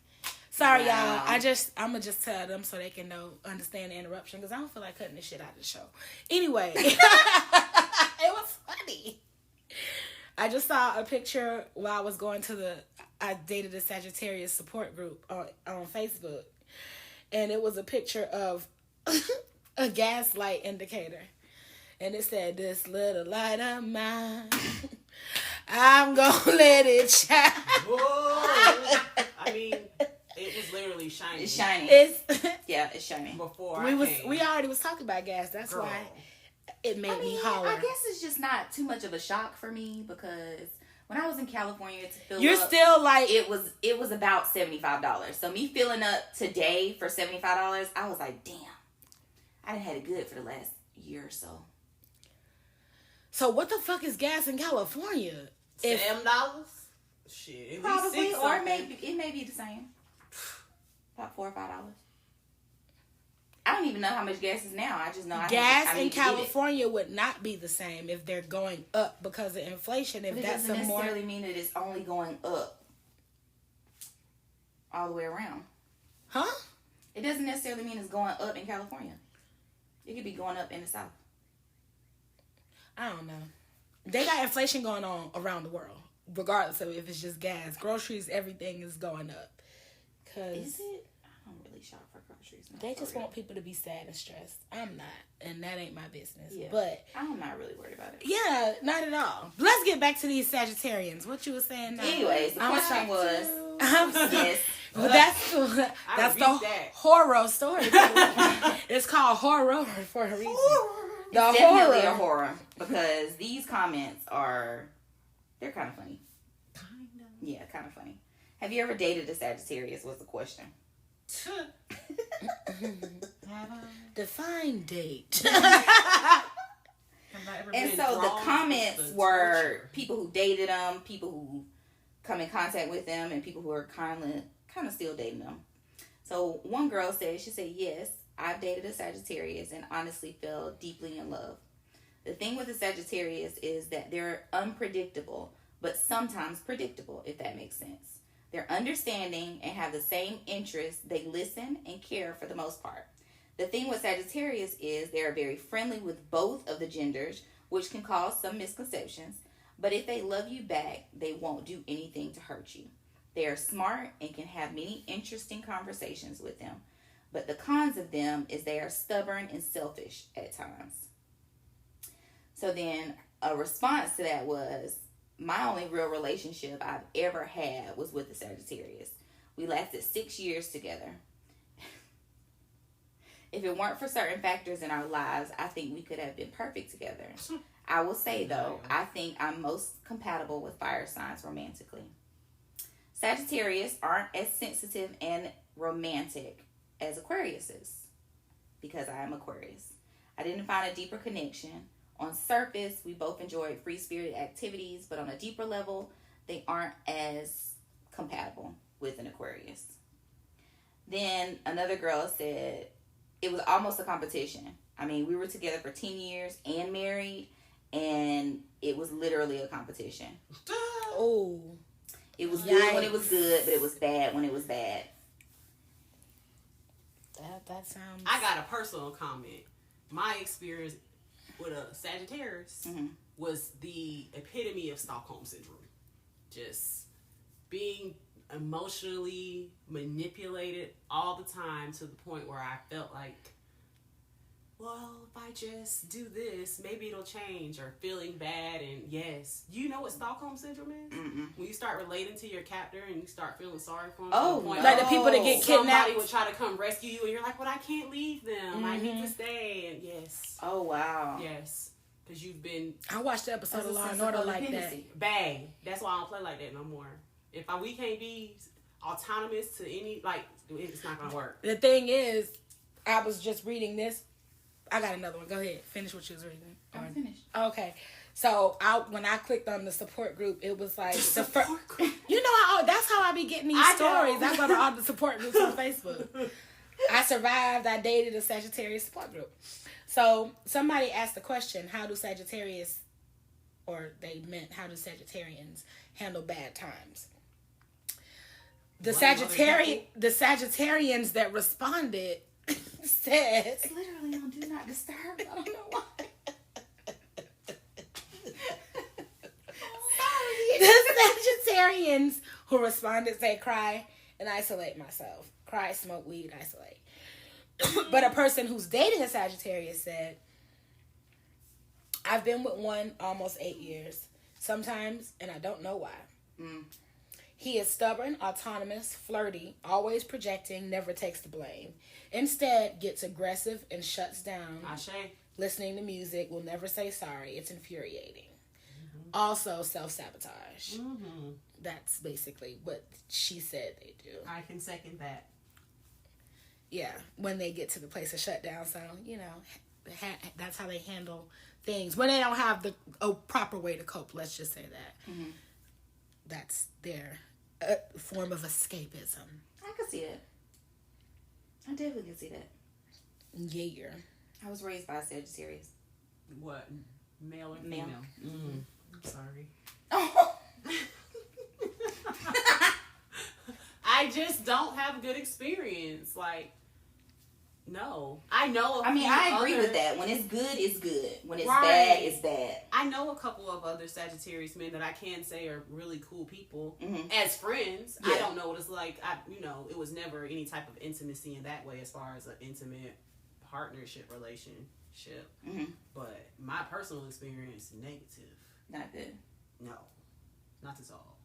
Sorry, y'all. I'm gonna just tell them so they can understand the interruption, because I don't feel like cutting this shit out of the show. Anyway. It was funny. I just saw a picture while I was going to I dated a Sagittarius support group on Facebook. And it was a picture of a gas light indicator. And it said, "This little light of mine, I'm gonna let it shine." Whoa. I mean, it was literally shining. It's shining. It's shining. Before we already was talking about gas. That's why it made me holler. I guess it's just not too much of a shock for me, because when I was in California to fill You're up, still like... It was about $75. So me filling up today for $75, I was like, damn. I done had it good for the last year or so. So what the fuck is gas in California? $7? Shit. Probably, or it may be the same. About $4 or $5. I don't even know how much gas is now. I just know gas in California would not be the same if they're going up because of inflation. If but it doesn't necessarily mean that it's only going up all the way around. Huh? It doesn't necessarily mean it's going up in California. It could be going up in the South. I don't know. They got inflation going on around the world, regardless of if it's just gas. Groceries, everything is going up. Is it? I don't really shop for groceries. They just want people to be sad and stressed. I'm not, and that ain't my business. Yeah. But I'm not really worried about it. Yeah, not at all. Let's get back to these Sagittarians. What you were saying now? Anyways, the question was, Yes. That's the horror story. It's called horror for a reason. It's definitely a horror because these comments they're kind of funny. Yeah, kind of funny. Have you ever dated a Sagittarius? Was the question. Define date. And so the comments were people who dated them, people who come in contact with them, and people who are kind of still dating them. So one girl said, yes, I've dated a Sagittarius and honestly fell deeply in love. The thing with the Sagittarius is that they're unpredictable, but sometimes predictable, if that makes sense. They're understanding and have the same interests. They listen and care for the most part. The thing with Sagittarius is they're very friendly with both of the genders, which can cause some misconceptions. But if they love you back, they won't do anything to hurt you. They are smart and can have many interesting conversations with them. But the cons of them is they are stubborn and selfish at times. So then a response to that was, my only real relationship I've ever had was with the Sagittarius. We lasted 6 years together. If it weren't for certain factors in our lives, I think we could have been perfect together. I will say, though, I think I'm most compatible with fire signs romantically. Sagittarius aren't as sensitive and romantic as Aquarius is, because I am Aquarius. I didn't find a deeper connection. On surface, we both enjoyed free-spirited activities, but on a deeper level, they aren't as compatible with an Aquarius. Then another girl said, it was almost a competition. I mean, we were together for 10 years and married, and it was literally a competition. Oh. It was good when it was good, but it was bad when it was bad. That sounds... I got a personal comment. My experience with a Sagittarius was the epitome of Stockholm Syndrome. Just being emotionally manipulated all the time to the point where I felt like, well, if I just do this, maybe it'll change, or feeling bad. And yes, you know what Stockholm Syndrome is? When you start relating to your captor and you start feeling sorry for them. Oh, like the people that get kidnapped. Somebody would try to come rescue you and you're like, but I can't leave them. I need to stay. And yes. Oh, wow. Yes. Because you've been... I watched the episode of Law and Order like that. Bang. That's why I don't play like that no more. If we can't be autonomous to any, like, it's not going to work. The thing is, I was just reading this. I got another one. Go ahead. Finish what you was reading. I'm finished. Okay. So, when I clicked on the support group, it was like... You know, that's how I be getting these stories. I go to all the support groups on Facebook. I survived. I dated a Sagittarius support group. So, somebody asked the question, how do Sagittarius, or they meant, how do Sagittarians handle bad times? The Sagittarians that responded said... It's literally on Do Not Disturb. I don't know why. Sorry. The Sagittarians who responded say, cry and isolate myself. Cry, smoke weed, isolate. But a person who's dating a Sagittarius said, I've been with one almost 8 years. Sometimes, and I don't know why. He is stubborn, autonomous, flirty, always projecting, never takes the blame. Instead, gets aggressive and shuts down. Listening to music, will never say sorry. It's infuriating. Also, self-sabotage. That's basically what she said they do. I can second that. Yeah, when they get to the place of shutdown. So, you know, that's how they handle things. When they don't have a proper way to cope, let's just say that. That's their form of escapism. I can see it. I definitely can see that. Yeah. I was raised by a Sagittarius. What? Male or Male. female? I'm sorry. I just don't have a good experience. Like, no. I know I agree with that. When it's good, it's good. When it's bad, it's bad. I know a couple of other Sagittarius men that I can say are really cool people. As friends. Yeah. I don't know what it's like. It was never any type of intimacy in that way as far as an intimate partnership relationship. But my personal experience, negative. Not good. No. Not at all.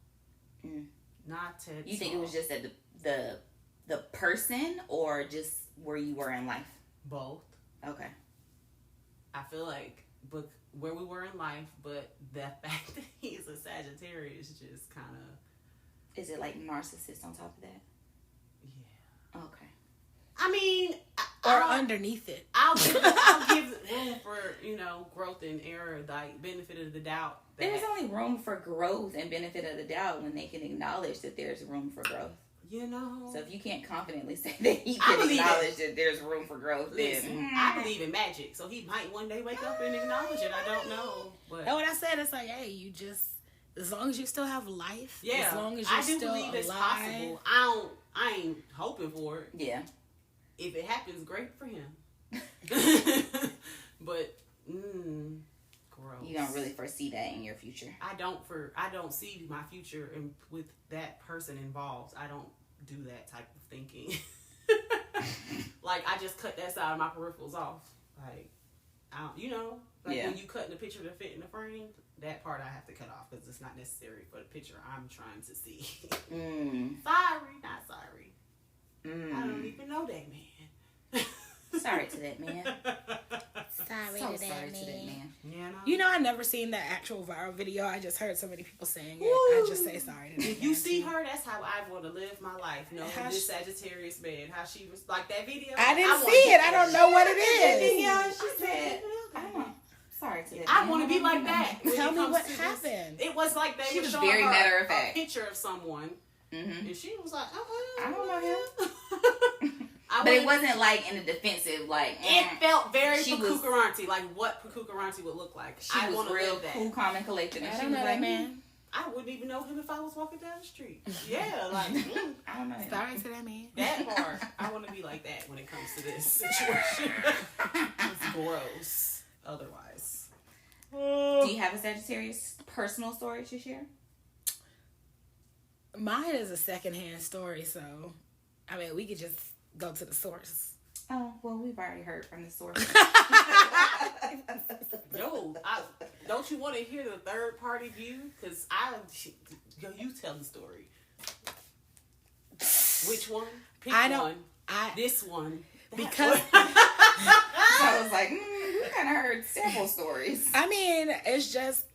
Not TED You think it was just that the person, or just where you were in life? Both. Okay. I feel like where we were in life, but the fact that he's a Sagittarius just kind of... Is it like narcissist on top of that? Yeah. Okay. I mean... Or underneath it. I'll give room for, growth and error, like benefit of the doubt. There's only room for growth and benefit of the doubt when they can acknowledge that there's room for growth. So if you can't confidently say that he can acknowledge that there's room for growth, then... I believe in magic, so he might one day wake up and acknowledge it. I don't know. But and what I said, it's like, hey, you just... As long as you still have life. Yeah. As long as you're still alive. I do believe it's possible. I ain't hoping for it. Yeah. If it happens, great for him. But, gross. You don't really foresee that in your future. I don't see my future with that person involved. I don't do that type of thinking. Like, I just cut that side of my peripherals off. Like, when you cut the picture to fit in the frame, that part I have to cut off because it's not necessary for the picture I'm trying to see. Sorry, not sorry. I don't even know that man. Sorry to that man. Sorry to that man. I never seen that actual viral video. I just heard so many people saying it. I just say sorry to that If you see her, that's how I want to live my life. This Sagittarius man, how she was like that video. I didn't see it. I don't know what it is. Yeah, she said, sorry to that. I want to be like that. Tell me what happened. It was like they she were was showing very her matter of fact. a picture of someone, and she was like, I don't know him. But it wasn't like in a defensive, like... It felt very Pakukaranti, like what Pakukaranti would look like. She was real cool, calm, and collected. I don't know that man. I wouldn't even know him if I was walking down the street. Yeah, like... I don't know him. Sorry to that man. That part, I want to be like that when it comes to this situation. It's gross. Otherwise. Do you have a Sagittarius personal story to share? Mine is a secondhand story, so... I mean, we could just... go to the source. Oh, well, we've already heard from the source. Yo, don't you want to hear the third party view? Because you tell the story. Which one? Pick one. This one. Because I was like, we kind of heard several stories. I mean, it's just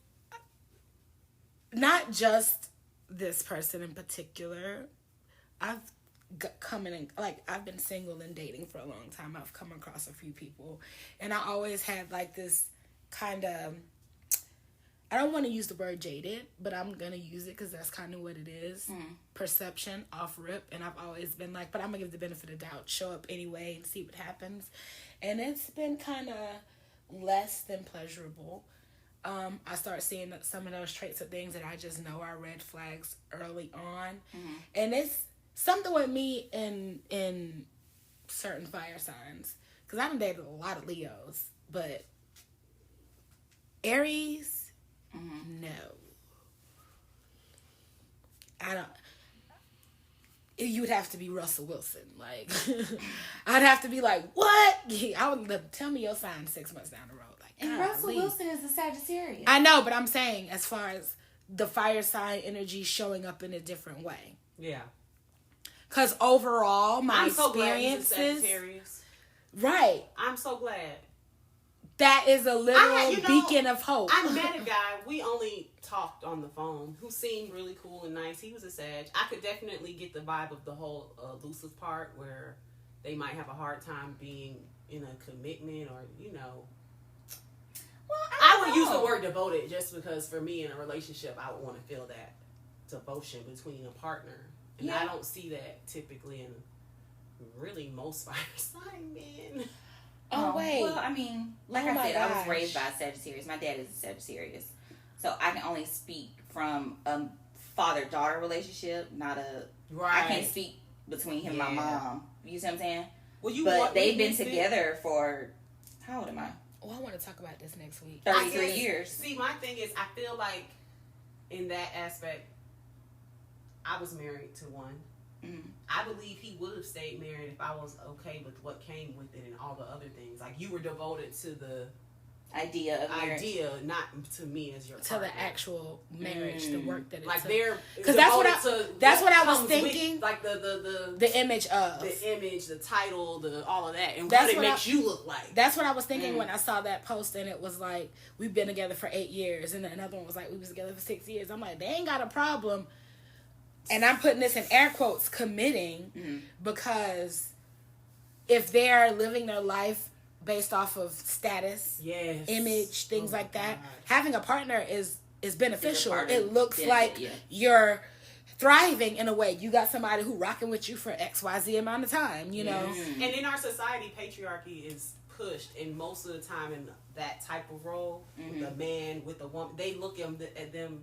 not just this person in particular. I've been single and dating for a long time. I've come across a few people, and I always had like this kind of, I don't want to use the word jaded, but I'm gonna use it because that's kind of what it is. Perception off rip. And I've always been like, but I'm gonna give the benefit of doubt, show up anyway and see what happens. And it's been kind of less than pleasurable. I start seeing some of those traits of things that I just know are red flags early on. And it's something with me in certain fire signs, because I done dated a lot of Leos, but Aries, no. I don't. You would have to be Russell Wilson. Like, I'd have to be like, what? I would tell me your sign 6 months down the road. Like, and Russell Wilson is a Sagittarius. I know, but I'm saying as far as the fire sign energy showing up in a different way. Yeah. Because overall, my experiences... I'm so glad he's a Sagittarius. Right. I'm so glad. That is a literal beacon of hope. I met a guy, we only talked on the phone, who seemed really cool and nice. He was a Sag. I could definitely get the vibe of the whole elusive part where they might have a hard time being in a commitment or, Well, I would use the word devoted just because for me in a relationship, I would want to feel that devotion between a partner. And I don't see that typically in really most fire sign men. Oh, wait. Well, I mean, like I said, I was raised by a Sagittarius. My dad is a Sagittarius. So I can only speak from a father-daughter relationship, not a... Right. I can't speak between him and my mom. You see what I'm saying? Well, they've been together for... How old am I? Oh, I want to talk about this next week. 33 years. See, my thing is, I feel like in that aspect, I was married to one. I believe he would have stayed married if I was okay with what came with it and all the other things. Like, you were devoted to the idea of marriage. Not to me as your partner. To the actual marriage, the work that it's like they're because that's what I was thinking. With, like the image of the title, all of that, and that's what it makes you look like. That's what I was thinking when I saw that post, and it was like, we've been together for 8 years, and then another one was like, we was together for 6 years. I'm like, they ain't got a problem, and I'm putting this in air quotes, committing, because if they're living their life based off of status, image, things like that, having a partner is beneficial. It looks like you're thriving in a way. You got somebody who rocking with you for XYZ amount of time, you know. And in our society, patriarchy is pushed, and most of the time in that type of role, the man with the woman, they look at them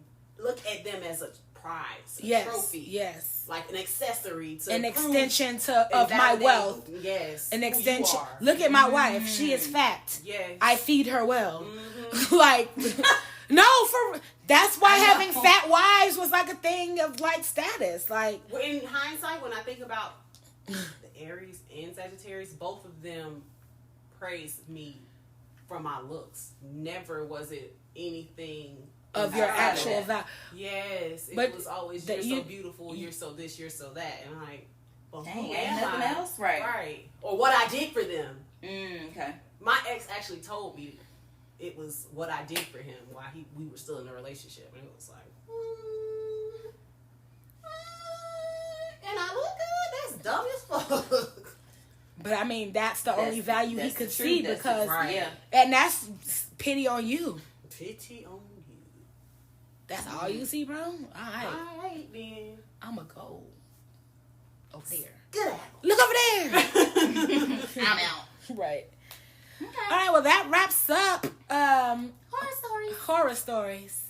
as a prize, a trophy, like an accessory, to an extension of my wealth, an extension. Look at my wife; she is fat. I feed her well. Like, no, that's why having fat wives was like a thing of like status. Like, in hindsight, when I think about the Aries and Sagittarius, both of them praised me for my looks. Never was it anything of your actual value. Yes, it was always, you're so beautiful, you're so this, you're so that. And I'm like, well, who am nothing I? else? Right. Right. Or what I did for them. Okay. My ex actually told me it was what I did for him while we were still in a relationship. And it was like, and I look good? That's dumb as fuck. But I mean, that's the only value he could see, because, and that's pity on you. Pity on you. That's all you see, bro? All right, then. I'm going to go over there. Get out. Look over there. I'm out. Right. Okay. All right, well, that wraps up horror stories.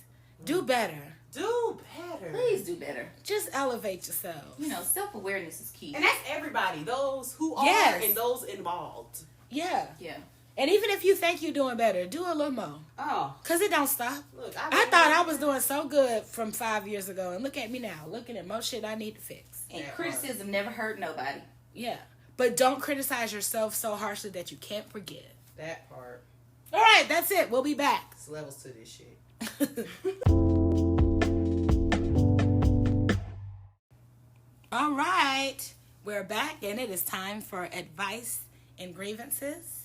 Do better. Do better. Please do better. Just elevate yourself. You know, self-awareness is key. And that's everybody. Those who are and those involved. Yeah. Yeah. And even if you think you're doing better, do a little more. Oh. Because it don't stop. Look, I thought I was doing so good from 5 years ago. And look at me now. Looking at more shit I need to fix. And criticism never hurt nobody. Yeah. But don't criticize yourself so harshly that you can't forget. That part. All right. That's it. We'll be back. There's levels to this shit. All right. We're back. And it is time for advice and grievances.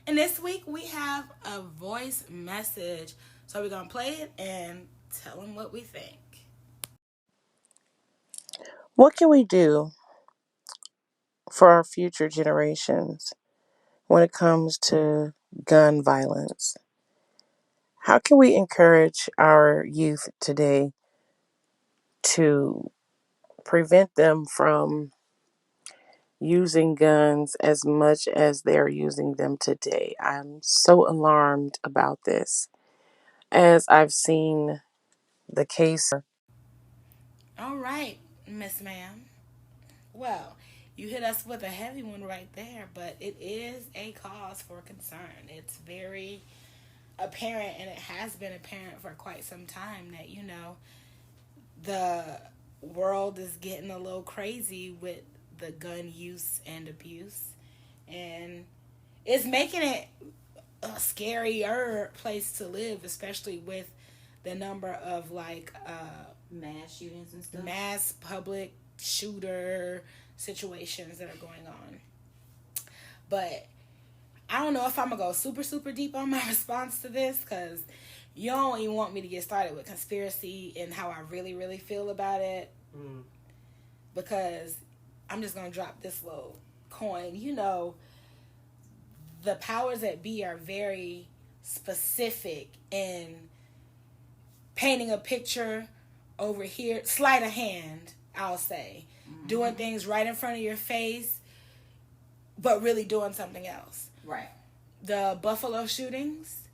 And this week we have a voice message. So we're going to play it and tell them what we think. What can we do for our future generations when it comes to gun violence? How can we encourage our youth today to prevent them from using guns as much as they're using them today? I'm so alarmed about this, as I've seen the case. All right, Miss Ma'am. Well, you hit us with a heavy one right there, but it is a cause for concern. It's very apparent, and it has been apparent for quite some time, that, you know, the world is getting a little crazy with the gun use and abuse, and it's making it a scarier place to live, especially with the number of like mass shootings and stuff, mass public shooter situations that are going on. But I don't know if I'm gonna go super deep on my response to this, because you don't even want me to get started with conspiracy and how I really feel about it, because I'm just going to drop this little coin. You know, the powers that be are very specific in painting a picture over here, sleight of hand, I'll say. Doing things right in front of your face, but really doing something else. Right. The Buffalo shootings,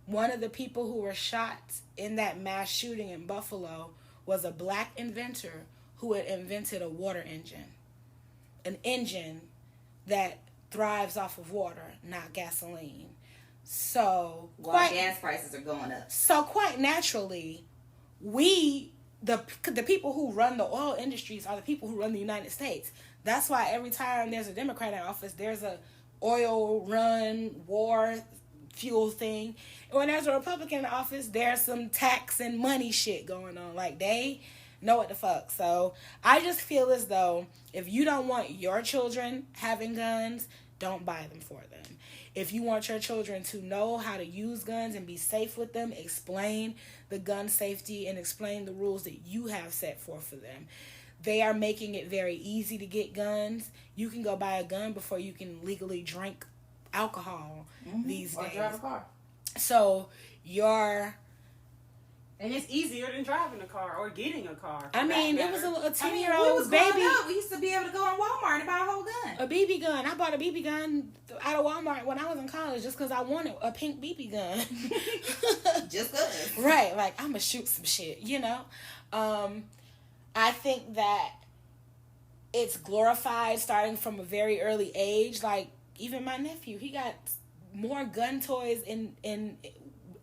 one of the people who were shot in that mass shooting in Buffalo was a black inventor who had invented a water engine. An engine that thrives off of water, not gasoline. So gas prices are going up. So quite naturally, the people who run the oil industries are the people who run the United States. That's why every time there's a Democrat in office, there's a oil run war fuel thing. And when there's a Republican in office, there's some tax and money shit going on. Like, they know what the fuck. So I just feel as though if you don't want your children having guns, don't buy them for them. If you want your children to know how to use guns and be safe with them, explain the gun safety and explain the rules that you have set forth for them. They are making it very easy to get guns. You can go buy a gun before you can legally drink alcohol these days. Or drive a car. So and it's easier than driving a car or getting a car. I mean, it was a 10-year-old baby. We used to be able to go in Walmart and buy a whole gun. A BB gun. I bought a BB gun out of Walmart when I was in college just because I wanted a pink BB gun. Just because. Right. Like, I'm going to shoot some shit, you know? I think that it's glorified starting from a very early age. Like, even my nephew, he got more gun toys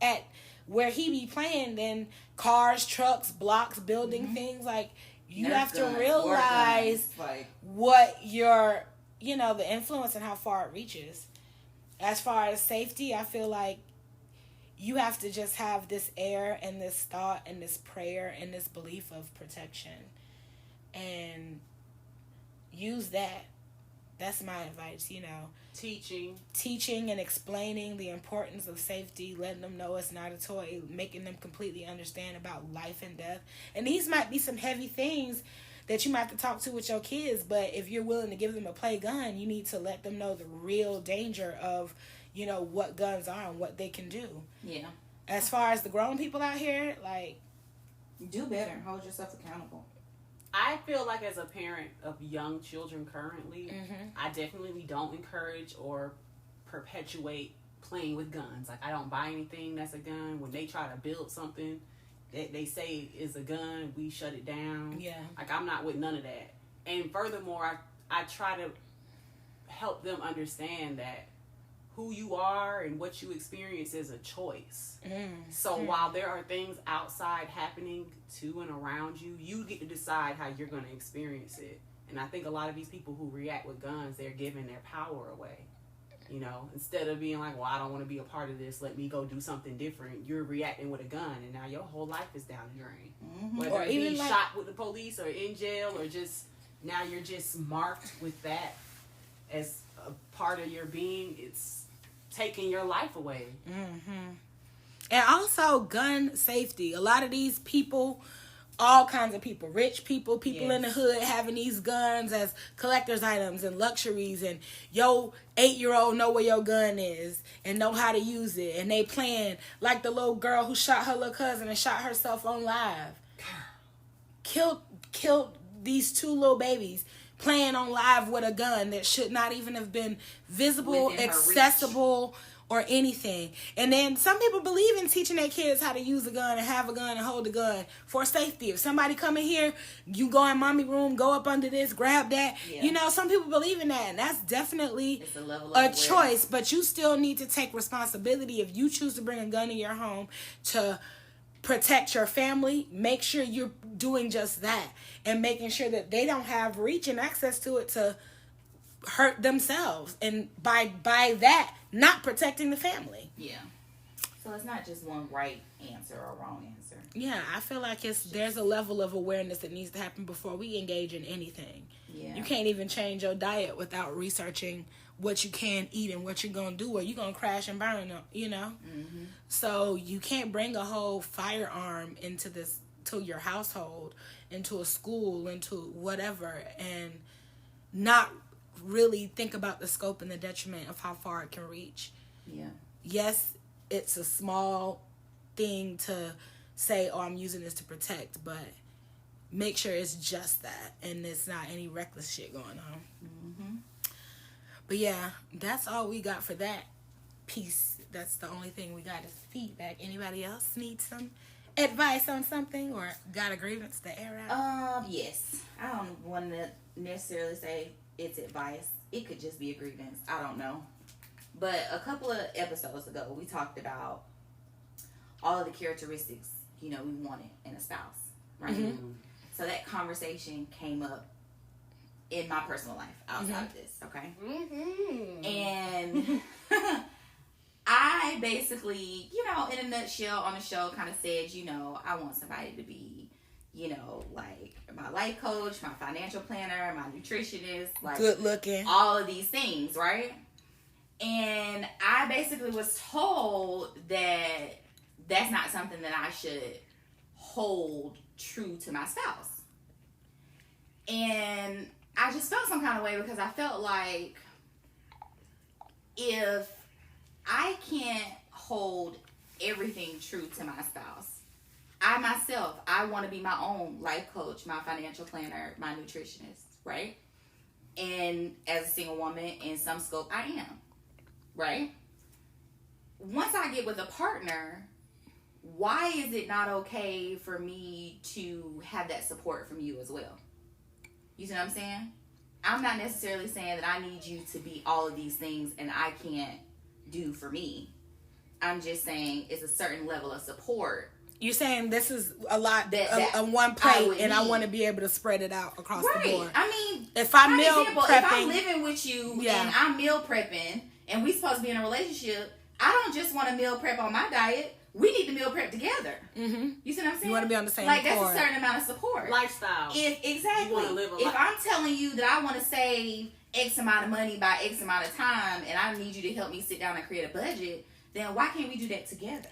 at where he be playing than cars, trucks, blocks, building things. Like, you have to realize what your, the influence and how far it reaches. As far as safety, I feel like you have to just have this air and this thought and this prayer and this belief of protection and use that. That's my advice, Teaching and explaining the importance of safety, letting them know it's not a toy, making them completely understand about life and death. And these might be some heavy things that you might have to talk to with your kids, but if you're willing to give them a play gun, you need to let them know the real danger of, what guns are and what they can do. Yeah. As far as the grown people out here, like, do better. Hold yourself accountable. I feel like as a parent of young children currently, I definitely don't encourage or perpetuate playing with guns. Like, I don't buy anything that's a gun. When they try to build something that they say is a gun, we shut it down. Yeah. Like, I'm not with none of that. And furthermore, I try to help them understand that who you are and what you experience is a choice. So while there are things outside happening to and around you, you get to decide how you're going to experience it. And I think a lot of these people who react with guns, they're giving their power away. Instead of being like, well, I don't want to be a part of this, let me go do something different. You're reacting with a gun, and now your whole life is down the drain. Whether it be shot with the police or in jail, or just now you're just marked with that as a part of your being. It's taking your life away. And also gun safety. A lot of these people, all kinds of people, rich people, people in the hood having these guns as collector's items and luxuries, and your 8-year-old know where your gun is and know how to use it, and they playing like the little girl who shot her little cousin and shot herself on live. Killed these 2 little babies playing on live with a gun that should not even have been visible, accessible, or anything. And then some people believe in teaching their kids how to use a gun and have a gun and hold a gun for safety. If somebody come in here, you go in mommy room, go up under this, grab that. Some people believe in that, and that's definitely a choice, but you still need to take responsibility. If you choose to bring a gun in your home to protect your family, make sure you're doing just that and making sure that they don't have reach and access to it to hurt themselves, and by that not protecting the family. So it's not just one right answer or wrong answer. I feel like there's a level of awareness that needs to happen before we engage in anything. You can't even change your diet without researching what you can eat and what you're gonna do, or you're gonna crash and burn, So you can't bring a whole firearm to your household, into a school, into whatever, and not really think about the scope and the detriment of how far it can reach. Yes, it's a small thing to say, oh, I'm using this to protect, but make sure it's just that and it's not any reckless shit going on. But that's all we got for that piece. That's the only thing we got is feedback. Anybody else need some advice on something or got a grievance to air out? Yes. I don't want to necessarily say it's advice. It could just be a grievance. I don't know. But a couple of episodes ago, we talked about all of the characteristics, we wanted in a spouse, right? So that conversation came up in my personal life outside of this, okay? And I I basically, in a nutshell on the show kind of said, I want somebody to be, like my life coach, my financial planner, my nutritionist, like good looking, all of these things, right? And I basically was told that that's not something that I should hold true to my spouse. And I just felt some kind of way because I felt like if I can't hold everything true to my spouse, I want to be my own life coach, my financial planner, my nutritionist, right? And as a single woman, in some scope, I am, right? Once I get with a partner, why is it not okay for me to have that support from you as well? You see what I'm saying? I'm not necessarily saying that I need you to be all of these things and I can't do for me. I'm just saying it's a certain level of support. You're saying this is a lot on one plate, and I want to be able to spread it out across the board. I mean, if I'm meal prepping, if I'm living with you and I'm meal prepping, and we supposed to be in a relationship, I don't just want to meal prep on my diet. We need to meal prep together. Mm-hmm. You see what I'm saying? You want to be on the same accord. That's a certain amount of support. Lifestyle. Exactly. You want to live a life. If I'm telling you that I want to save X amount of money by X amount of time, and I need you to help me sit down and create a budget, then why can't we do that together?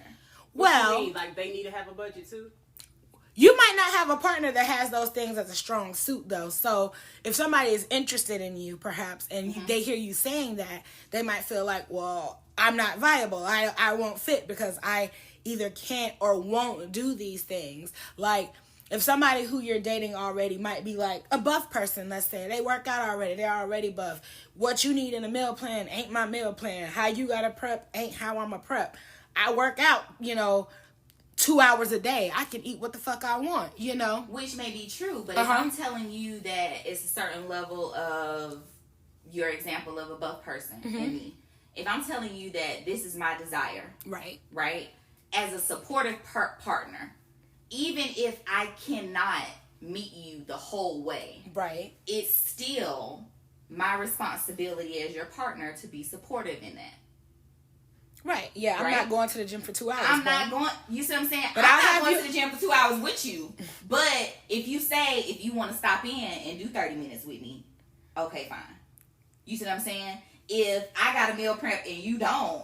What you mean? Like they need to have a budget too? You might not have a partner that has those things as a strong suit, though. So if somebody is interested in you, perhaps, and they hear you saying that, they might feel like, well, I'm not viable. I won't fit because I either can't or won't do these things. Like, if somebody who you're dating already might be like a buff person, let's say, they work out already, they're already buff. What you need in a meal plan ain't my meal plan. How you gotta prep ain't how I'm a prep. I work out, 2 hours a day. I can eat what the fuck I want, Which may be true, but if I'm telling you that it's a certain level of your example of a buff person and me, if I'm telling you that this is my desire, right, as a supportive partner, even if I cannot meet you the whole way, right, it's still my responsibility as your partner to be supportive in that. Right, yeah, I'm not going to the gym for 2 hours. I'm not going, you see what I'm saying? But I'm not going to the gym for 2 hours with you. But if you want to stop in and do 30 minutes with me, okay, fine. You see what I'm saying? If I got a meal prep and you don't,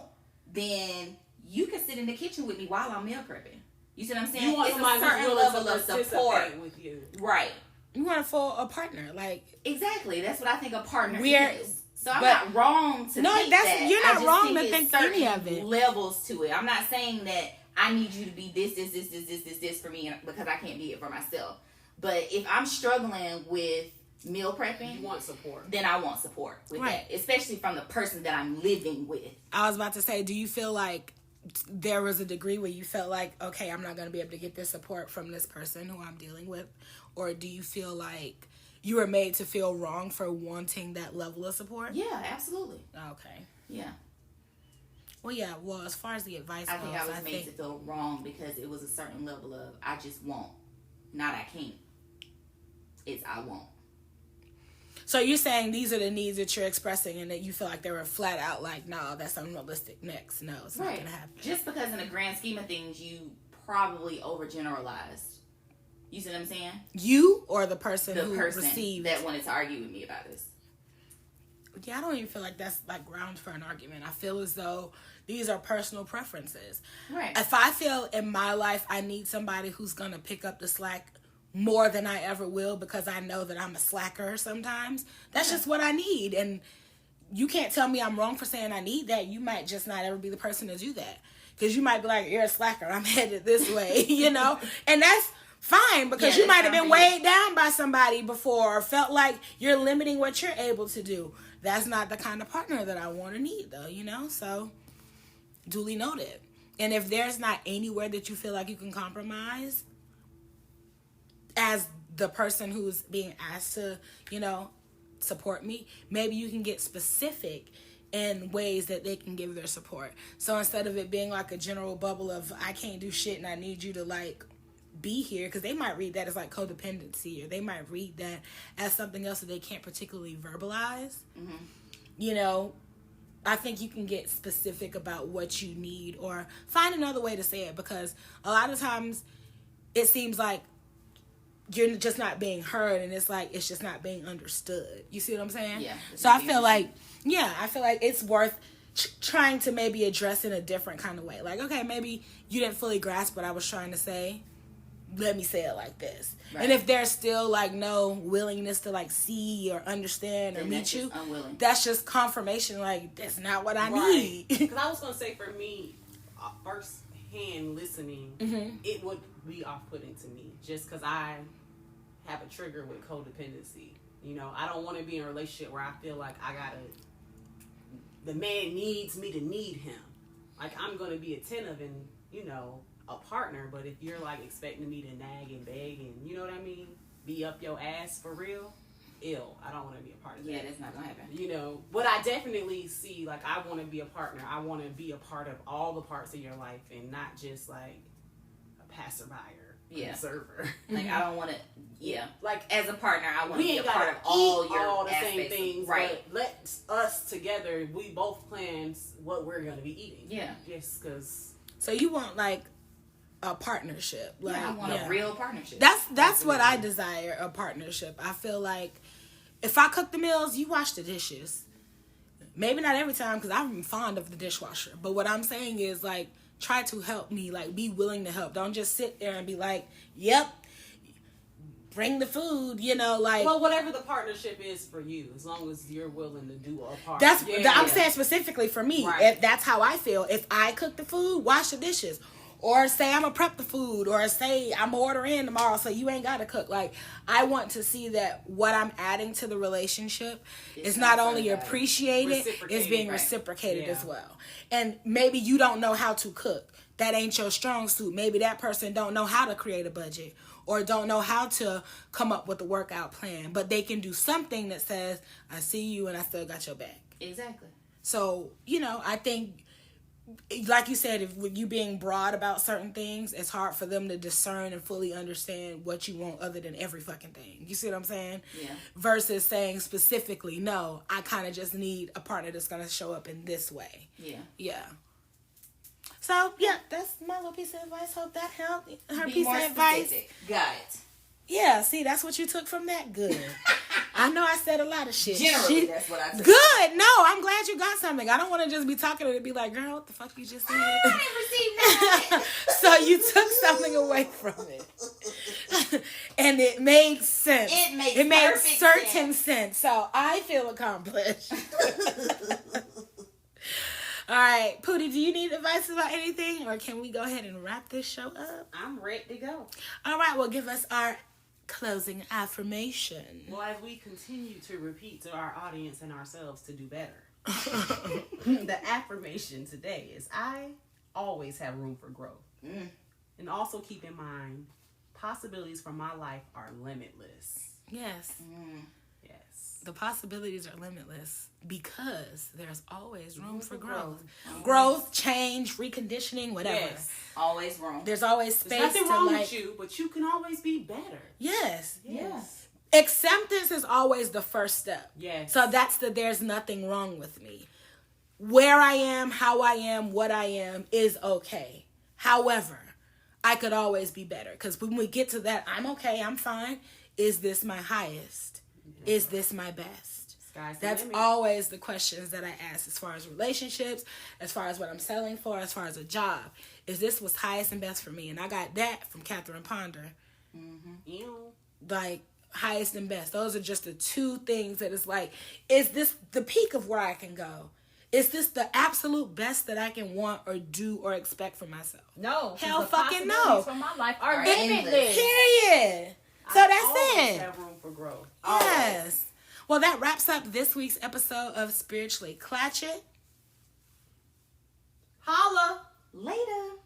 then you can sit in the kitchen with me while I'm meal prepping. You see what I'm saying? You want it's a certain level of support with you. Right. You want a partner, like. Exactly. That's what I think a partner is. So I'm not wrong to think that. You're not wrong to think any of it. Levels to it. I'm not saying that I need you to be this for me because I can't be it for myself. But if I'm struggling with meal prepping, you want support. Then I want support with that, especially from the person that I'm living with. I was about to say, do you feel like there was a degree where you felt like, okay, I'm not going to be able to get this support from this person who I'm dealing with? Or do you feel like you were made to feel wrong for wanting that level of support? Yeah, absolutely. Okay. Yeah. Well, yeah. Well, as far as the advice goes, I think I was made to feel wrong because it was a certain level of I just won't, not I can't. It's I won't. So you're saying these are the needs that you're expressing and that you feel like they were flat out like, no, that's unrealistic. Next, no, it's not going to happen. Just because in the grand scheme of things, you probably overgeneralized. You see what I'm saying? You or the person who received that wanted to argue with me about this. Yeah, I don't even feel like that's like grounds for an argument. I feel as though these are personal preferences. Right. If I feel in my life I need somebody who's going to pick up the slack more than I ever will because I know that I'm a slacker sometimes, that's just what I need. And you can't tell me I'm wrong for saying I need that. You might just not ever be the person to do that. Because you might be like, you're a slacker. I'm headed this way, And that's fine, because you might have been weighed down by somebody before or felt like you're limiting what you're able to do. That's not the kind of partner that I want to need, though, So, duly noted. And if there's not anywhere that you feel like you can compromise as the person who's being asked to, support me, maybe you can get specific in ways that they can give their support. So instead of it being like a general bubble of I can't do shit and I need you to like be here, because they might read that as like codependency, or they might read that as something else that they can't particularly verbalize. I think you can get specific about what you need or find another way to say it, because a lot of times it seems like you're just not being heard, and it's like it's just not being understood. You see what I'm saying? Yeah. So I feel like it's worth trying to maybe address in a different kind of way. Like, okay, maybe you didn't fully grasp what I was trying to say. Let me say it like this. Right. And if there's still like no willingness to like see or understand or meet you, that's just confirmation. Like, that's not what I need. Because I was gonna say, for me, first hand listening, it would be off-putting to me, just because I have a trigger with codependency. You know, I don't want to be in a relationship where I feel like the man needs me to need him. Like, I'm going to be attentive and, you know, a partner, but if you're like expecting me to nag and beg and, you know what I mean, be up your ass for real, I don't want to be a part of that. Yeah, that's not going to happen. You know, but I definitely see, like, I want to be a partner. I want to be a part of all the parts of your life and not just like a passerby or observer. Like, I don't want to, like, as a partner, I want to be a part of all the same things, right? But let us together, we both plan what we're going to be eating. Yeah. Just because. So you want, like, a partnership. Like, I want a real partnership. That's what I desire, a partnership. I feel like if I cook the meals, you wash the dishes. Maybe not every time, because I'm fond of the dishwasher. But what I'm saying is, like, try to help me. Like, be willing to help. Don't just sit there and be like, yep, bring the food, you know, like. Well, whatever the partnership is for you, as long as you're willing to do a part. I'm saying specifically for me. Right. If that's how I feel. If I cook the food, wash the dishes. Or say I'm going to prep the food. Or say I'm going to order in tomorrow so you ain't got to cook. Like, I want to see that what I'm adding to the relationship is not only appreciated, it's being reciprocated as well. And maybe you don't know how to cook. That ain't your strong suit. Maybe that person don't know how to create a budget. Or don't know how to come up with a workout plan. But they can do something that says, I see you and I still got your back. Exactly. So, you know, I think, like you said, if with you being broad about certain things, it's hard for them to discern and fully understand what you want other than every fucking thing. You see what I'm saying? Yeah. Versus saying specifically, no, I kind of just need a partner that's going to show up in this way. Yeah. Yeah. So, yeah, that's my little piece of advice. Hope that helped. Her piece of advice. Got it. Yeah, see, that's what you took from that? Good. I know I said a lot of shit. Generally, that's what I took. Good. No, I'm glad you got something. I don't want to just be talking to it and be like, girl, what the fuck you just said? I didn't receive nothing. So you took something away from it. And it made sense. It made certain sense. So I feel accomplished. All right, Pootie, do you need advice about anything? Or can we go ahead and wrap this show up? I'm ready to go. All right, well, give us our closing affirmation. Well, as we continue to repeat to our audience and ourselves to do better, the affirmation today is, I always have room for growth. And also keep in mind, possibilities for my life are limitless. Yes. Yes. The possibilities are limitless because there's always room for growth. Growth, change, reconditioning, whatever. Yes. Always room. There's always space. There's nothing wrong with you, but you can always be better. Yes. Yes. Acceptance is always the first step. Yes. So that's there's nothing wrong with me. Where I am, how I am, what I am is okay. However, I could always be better. Because when we get to that, I'm okay, I'm fine. Is this my highest? Is this my best? That's always the questions that I ask as far as relationships, as far as what I'm selling for, as far as a job. Is this what's highest and best for me? And I got that from Catherine Ponder. Like, highest and best. Those are just the two things that is like, is this the peak of where I can go? Is this the absolute best that I can want or do or expect for myself? No. Hell fucking no. For my life are limitless. Period. So that's it. Have room for growth. Yes. Always. Well, that wraps up this week's episode of Spiritually Clatchet. Holla. Later.